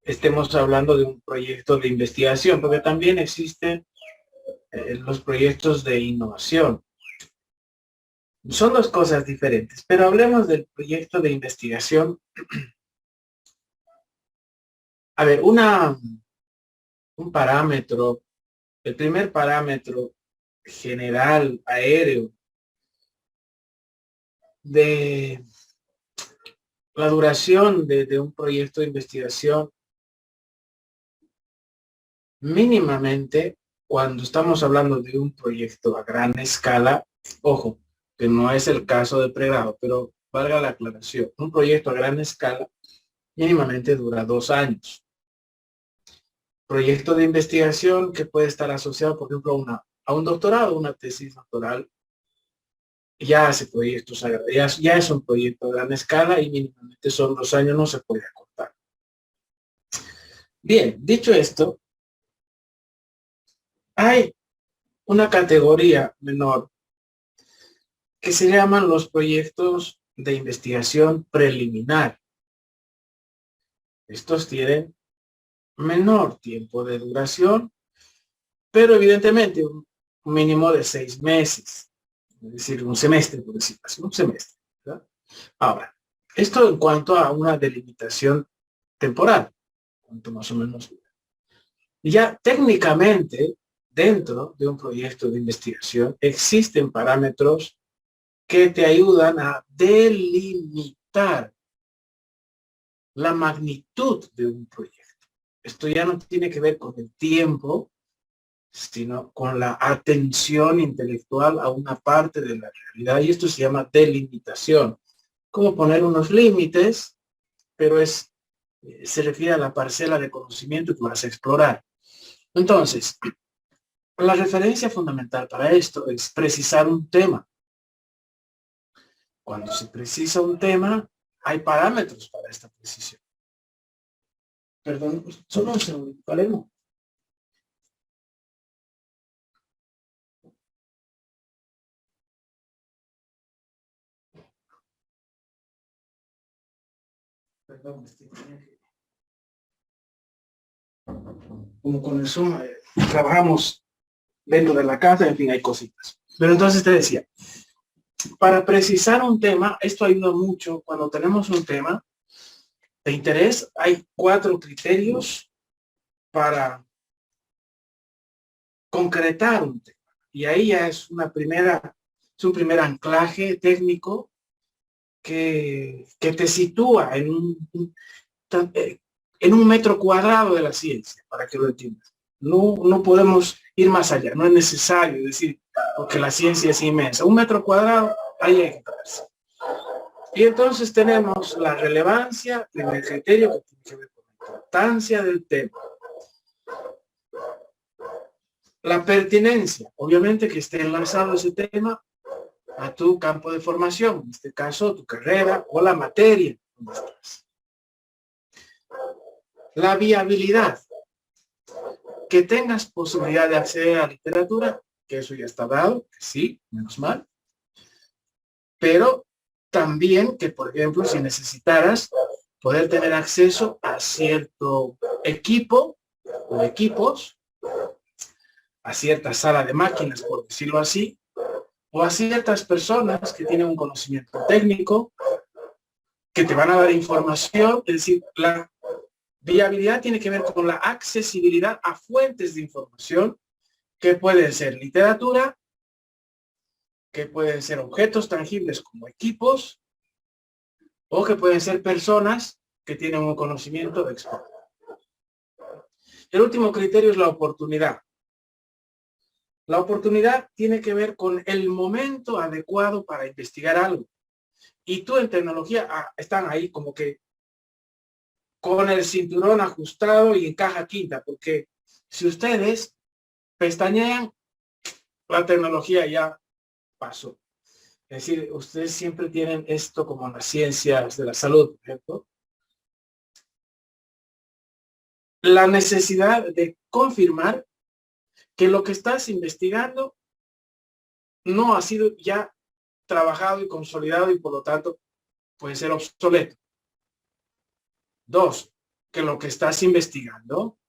estemos hablando de un proyecto de investigación, porque también existen los proyectos de innovación. Son dos cosas diferentes, pero hablemos del proyecto de investigación. A ver, un parámetro, el primer parámetro general, aéreo, de la duración de un proyecto de investigación, mínimamente, cuando estamos hablando de un proyecto a gran escala, ojo, que no es el caso de pregrado, pero valga la aclaración, un proyecto a gran escala mínimamente dura 2 años. Proyecto de investigación que puede estar asociado, por ejemplo, a un doctorado, una tesis doctoral, ya hace proyectos, ya es un proyecto a gran escala y mínimamente son 2 años, no se puede acortar. Bien, dicho esto, hay una categoría menor que se llaman los proyectos de investigación preliminar. Estos tienen menor tiempo de duración, pero evidentemente un mínimo de 6 meses, es decir, un semestre, por decirlo así, un semestre, ¿verdad? Ahora, esto en cuanto a una delimitación temporal, cuanto más o menos. Y ya técnicamente, dentro de un proyecto de investigación, existen parámetros que te ayudan a delimitar la magnitud de un proyecto. Esto ya no tiene que ver con el tiempo, sino con la atención intelectual a una parte de la realidad, y esto se llama delimitación. Como poner unos límites, pero se refiere a la parcela de conocimiento que vas a explorar. Entonces, la referencia fundamental para esto es precisar un tema. Cuando se precisa un tema, hay parámetros para esta precisión. Perdón, solo un segundo, Palermo. Perdón, como con el Zoom trabajamos dentro de la casa, en fin, hay cositas. Pero entonces te decía, para precisar un tema, esto ayuda mucho cuando tenemos un tema de interés. Hay 4 criterios para concretar un tema. Y ahí ya es un primer anclaje técnico que te sitúa en un metro cuadrado de la ciencia, para que lo entiendas. No podemos ir más allá, no es necesario decir, porque la ciencia es inmensa. 1 metro cuadrado, ahí hay que quedarse. Y entonces tenemos la relevancia, primer criterio que tiene que ver con la importancia del tema. La pertinencia, obviamente que esté enlazado ese tema a tu campo de formación, en este caso tu carrera o la materia donde estás. La viabilidad, que tengas posibilidad de acceder a literatura, que eso ya está dado, que sí, menos mal, pero también que, por ejemplo, si necesitaras poder tener acceso a cierto equipo o equipos, a cierta sala de máquinas, por decirlo así, o a ciertas personas que tienen un conocimiento técnico, que te van a dar información. Es decir, la viabilidad tiene que ver con la accesibilidad a fuentes de información, que pueden ser literatura, que pueden ser objetos tangibles como equipos, o que pueden ser personas que tienen un conocimiento de experto. El último criterio es la oportunidad. La oportunidad tiene que ver con el momento adecuado para investigar algo. Y tú en tecnología están ahí como que con el cinturón ajustado y en caja quinta, porque si ustedes pestañean, la tecnología ya pasó. Es decir, ustedes siempre tienen esto como en las ciencias de la salud, por ejemplo. La necesidad de confirmar que lo que estás investigando no ha sido ya trabajado y consolidado y por lo tanto puede ser obsoleto. 2, que lo que estás investigando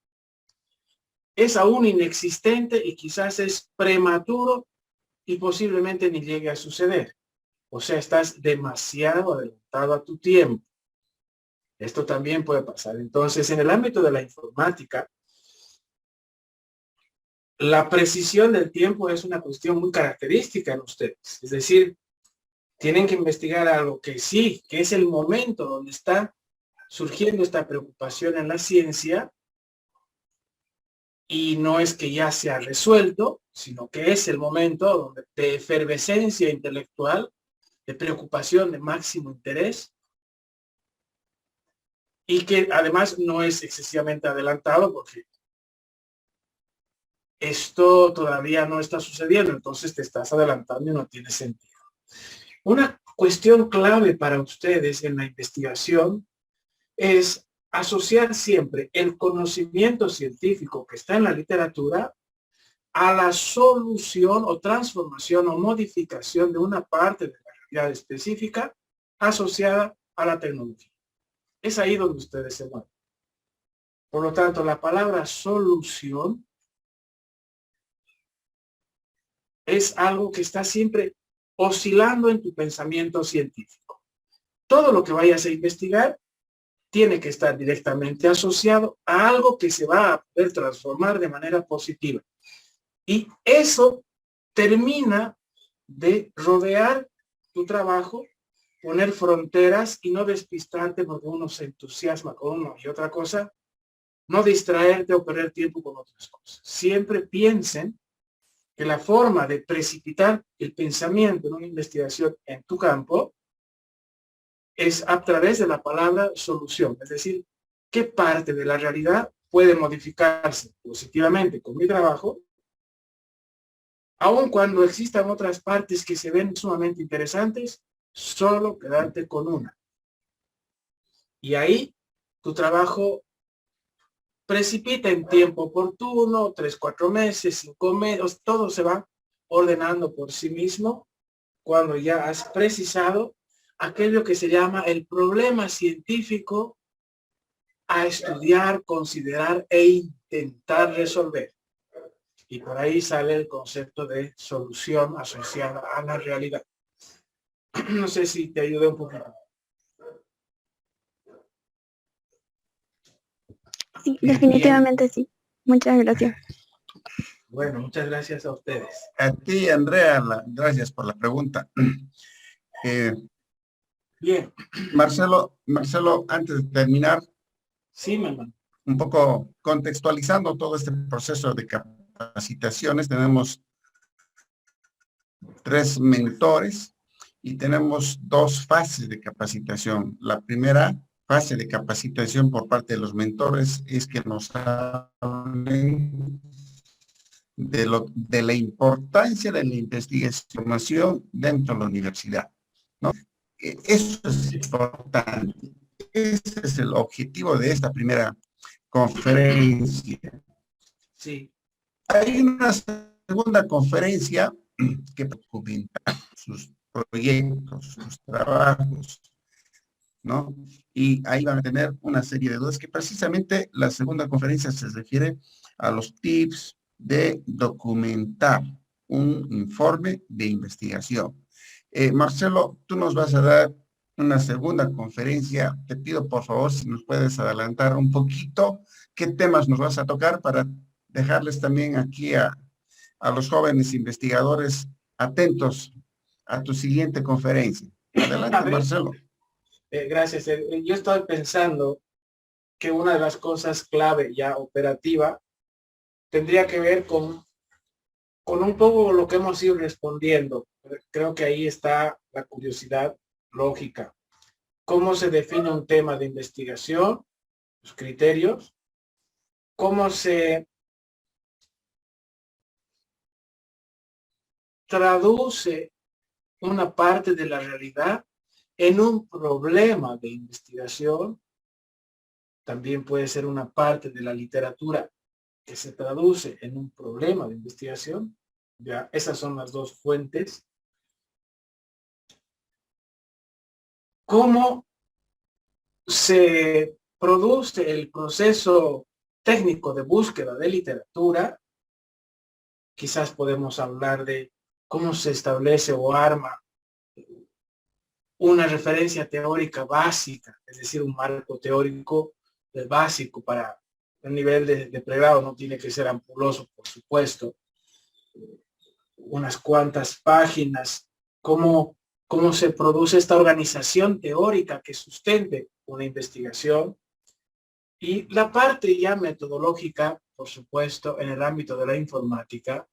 es aún inexistente y quizás es prematuro y posiblemente ni llegue a suceder. O sea, estás demasiado adelantado a tu tiempo. Esto también puede pasar. Entonces, en el ámbito de la informática, la precisión del tiempo es una cuestión muy característica en ustedes. Es decir, tienen que investigar algo que sí, que es el momento donde está surgiendo esta preocupación en la ciencia, y no es que ya se ha resuelto, sino que es el momento de efervescencia intelectual, de preocupación de máximo interés, y que además no es excesivamente adelantado porque esto todavía no está sucediendo, entonces te estás adelantando y no tiene sentido. Una cuestión clave para ustedes en la investigación es asociar siempre el conocimiento científico que está en la literatura a la solución o transformación o modificación de una parte de la realidad específica asociada a la tecnología. Es ahí donde ustedes se mueven. Por lo tanto, la palabra solución es algo que está siempre oscilando en tu pensamiento científico. Todo lo que vayas a investigar tiene que estar directamente asociado a algo que se va a poder transformar de manera positiva. Y eso termina de rodear tu trabajo, poner fronteras y no despistarte porque uno se entusiasma con uno y otra cosa, no distraerte o perder tiempo con otras cosas. Siempre piensen que la forma de precipitar el pensamiento en una investigación en tu campo es a través de la palabra solución, es decir, qué parte de la realidad puede modificarse positivamente con mi trabajo, aun cuando existan otras partes que se ven sumamente interesantes, solo quedarte con una. Y ahí tu trabajo precipita en tiempo oportuno, 3, 4 meses, 5 meses, todo se va ordenando por sí mismo cuando ya has precisado aquello que se llama el problema científico a estudiar, considerar e intentar resolver. Y por ahí sale el concepto de solución asociada a la realidad. No sé si te ayudé un poquito. Sí, definitivamente sí. Muchas gracias. Bueno, muchas gracias a ustedes. A ti, Andrea, gracias por la pregunta. Bien. Marcelo, antes de terminar, Sí, mi hermano. un poco contextualizando todo este proceso de capacitaciones, tenemos 3 mentores y tenemos 2 fases de capacitación. La primera fase de capacitación por parte de los mentores es que nos hablen de la importancia de la investigación dentro de la universidad, ¿no? Eso es importante. Ese es el objetivo de esta primera conferencia. Sí. Hay una segunda conferencia que documenta sus proyectos, sus trabajos, ¿no? Y ahí van a tener una serie de dudas que precisamente la segunda conferencia se refiere a los tips de documentar un informe de investigación. Marcelo, tú nos vas a dar una segunda conferencia. Te pido por favor si nos puedes adelantar un poquito qué temas nos vas a tocar para dejarles también aquí a los jóvenes investigadores atentos a tu siguiente conferencia. Adelante, Marcelo. Gracias. Yo estoy pensando que una de las cosas clave ya operativa tendría que ver con un poco lo que hemos ido respondiendo. Creo que ahí está la curiosidad lógica. ¿Cómo se define un tema de investigación? Los criterios. ¿Cómo se traduce una parte de la realidad en un problema de investigación? También puede ser una parte de la literatura que se traduce en un problema de investigación. Ya, esas son las 2 fuentes. ¿Cómo se produce el proceso técnico de búsqueda de literatura? Quizás podemos hablar de cómo se establece o arma una referencia teórica básica, es decir, un marco teórico básico para el nivel de pregrado. No tiene que ser ampuloso, por supuesto. Unas cuantas páginas, cómo se produce esta organización teórica que sustente una investigación. Y la parte ya metodológica, por supuesto, en el ámbito de la informática,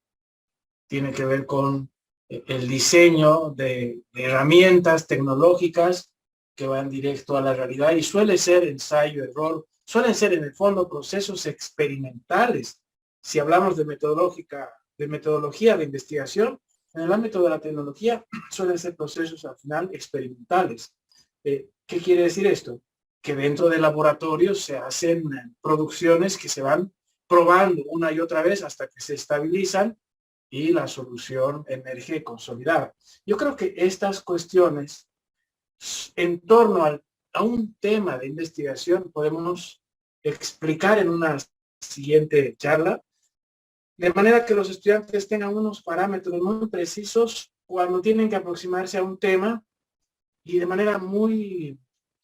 tiene que ver con el diseño de herramientas tecnológicas que van directo a la realidad y suele ser ensayo-error, suelen ser en el fondo procesos experimentales. Si hablamos de metodología de investigación, en el ámbito de la tecnología suelen ser procesos al final experimentales. ¿Qué quiere decir esto? Que dentro de laboratorios se hacen producciones que se van probando una y otra vez hasta que se estabilizan y la solución emerge consolidada. Yo creo que estas cuestiones en torno a un tema de investigación podemos explicar en una siguiente charla, de manera que los estudiantes tengan unos parámetros muy precisos cuando tienen que aproximarse a un tema y de manera muy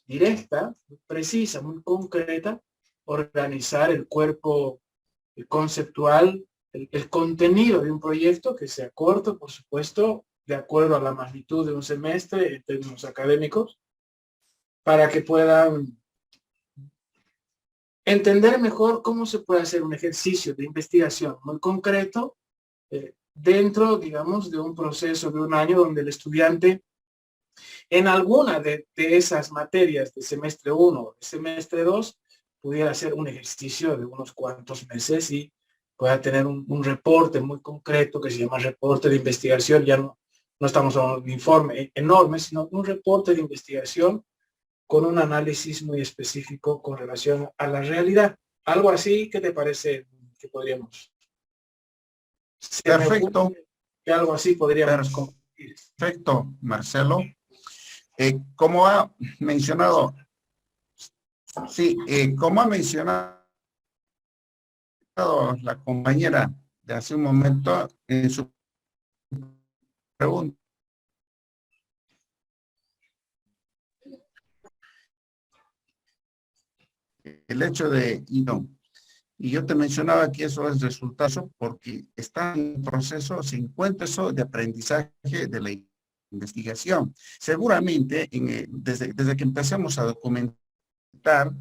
directa, precisa, muy concreta, organizar el cuerpo conceptual, el contenido de un proyecto que sea corto, por supuesto, de acuerdo a la magnitud de un semestre en términos académicos, para que puedan entender mejor cómo se puede hacer un ejercicio de investigación muy concreto dentro, digamos, de un proceso de un año donde el estudiante en alguna de esas materias de semestre 1 o de semestre 2 pudiera hacer un ejercicio de unos cuantos meses y pueda tener un reporte muy concreto que se llama reporte de investigación. Ya no estamos hablando de un informe enorme, sino un reporte de investigación con un análisis muy específico con relación a la realidad. Algo así, ¿qué te parece que podríamos? Perfecto. Que algo así podríamos compartir. Perfecto, Marcelo. Como ha mencionado, sí, como ha mencionado la compañera de hace un momento en su pregunta, el hecho de, y yo te mencionaba que eso es resultado porque está en el proceso, se encuentra eso de aprendizaje de la investigación. Seguramente, desde que empezamos a documentar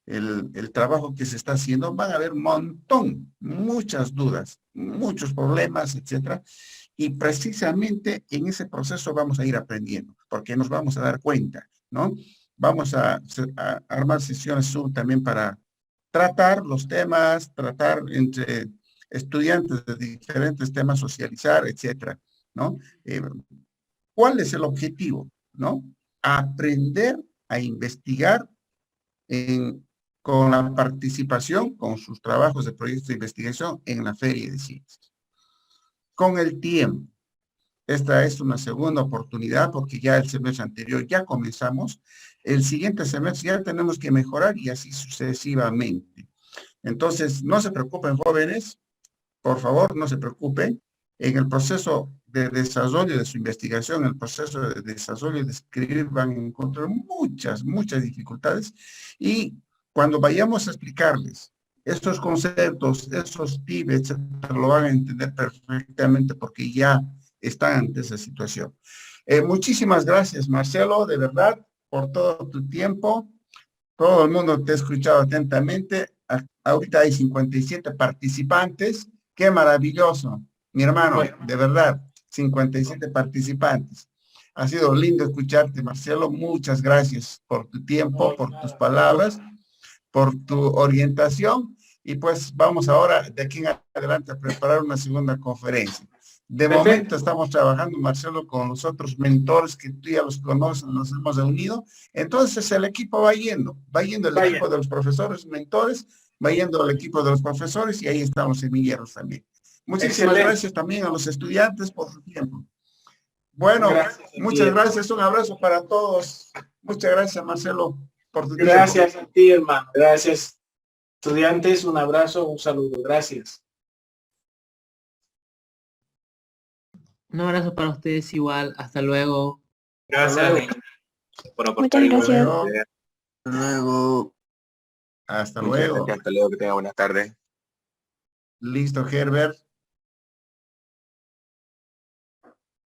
el trabajo que se está haciendo, van a haber un montón, muchas dudas, muchos problemas, etcétera. Y precisamente en ese proceso vamos a ir aprendiendo, porque nos vamos a dar cuenta, ¿no? Vamos a armar sesiones Zoom también para tratar los temas, tratar entre estudiantes de diferentes temas, socializar, etcétera, ¿no? ¿Cuál es el objetivo, no? Aprender a investigar con la participación, con sus trabajos de proyectos de investigación en la Feria de Ciencias. Con el tiempo, esta es una segunda oportunidad porque ya el semestre anterior ya comenzamos, el siguiente semestre ya tenemos que mejorar y así sucesivamente. Entonces, no se preocupen, jóvenes, por favor, no se preocupen. En el proceso de desarrollo de su investigación, en el proceso de desarrollo de escribir, van a encontrar muchas dificultades y cuando vayamos a explicarles estos conceptos, esos tips, etcétera, lo van a entender perfectamente porque ya están ante esa situación. Muchísimas gracias, Marcelo, de verdad, por todo tu tiempo. Todo el mundo te ha escuchado atentamente. Ahorita hay 57 participantes. ¡Qué maravilloso! Mi hermano, de verdad, 57 participantes. Ha sido lindo escucharte, Marcelo. Muchas gracias por tu tiempo, por tus palabras, por tu orientación. Y pues vamos ahora de aquí en adelante a preparar una segunda conferencia. De momento estamos trabajando, Marcelo, con los otros mentores que tú ya los conoces, nos hemos reunido. Entonces el equipo va yendo el equipo de los profesores, mentores, va yendo el equipo de los profesores y ahí estamos semilleros también. Muchísimas gracias también a los estudiantes por su tiempo. Bueno, muchas gracias, un abrazo para todos. Muchas gracias, Marcelo, por tu tiempo. Gracias a ti, hermano. Gracias, estudiantes. Un abrazo, un saludo. Gracias. Un abrazo para ustedes igual. Hasta luego. Gracias por aportar. Muchas gracias. Hasta luego. Hasta luego. Hasta luego, que tenga buenas tardes. Listo, Herbert.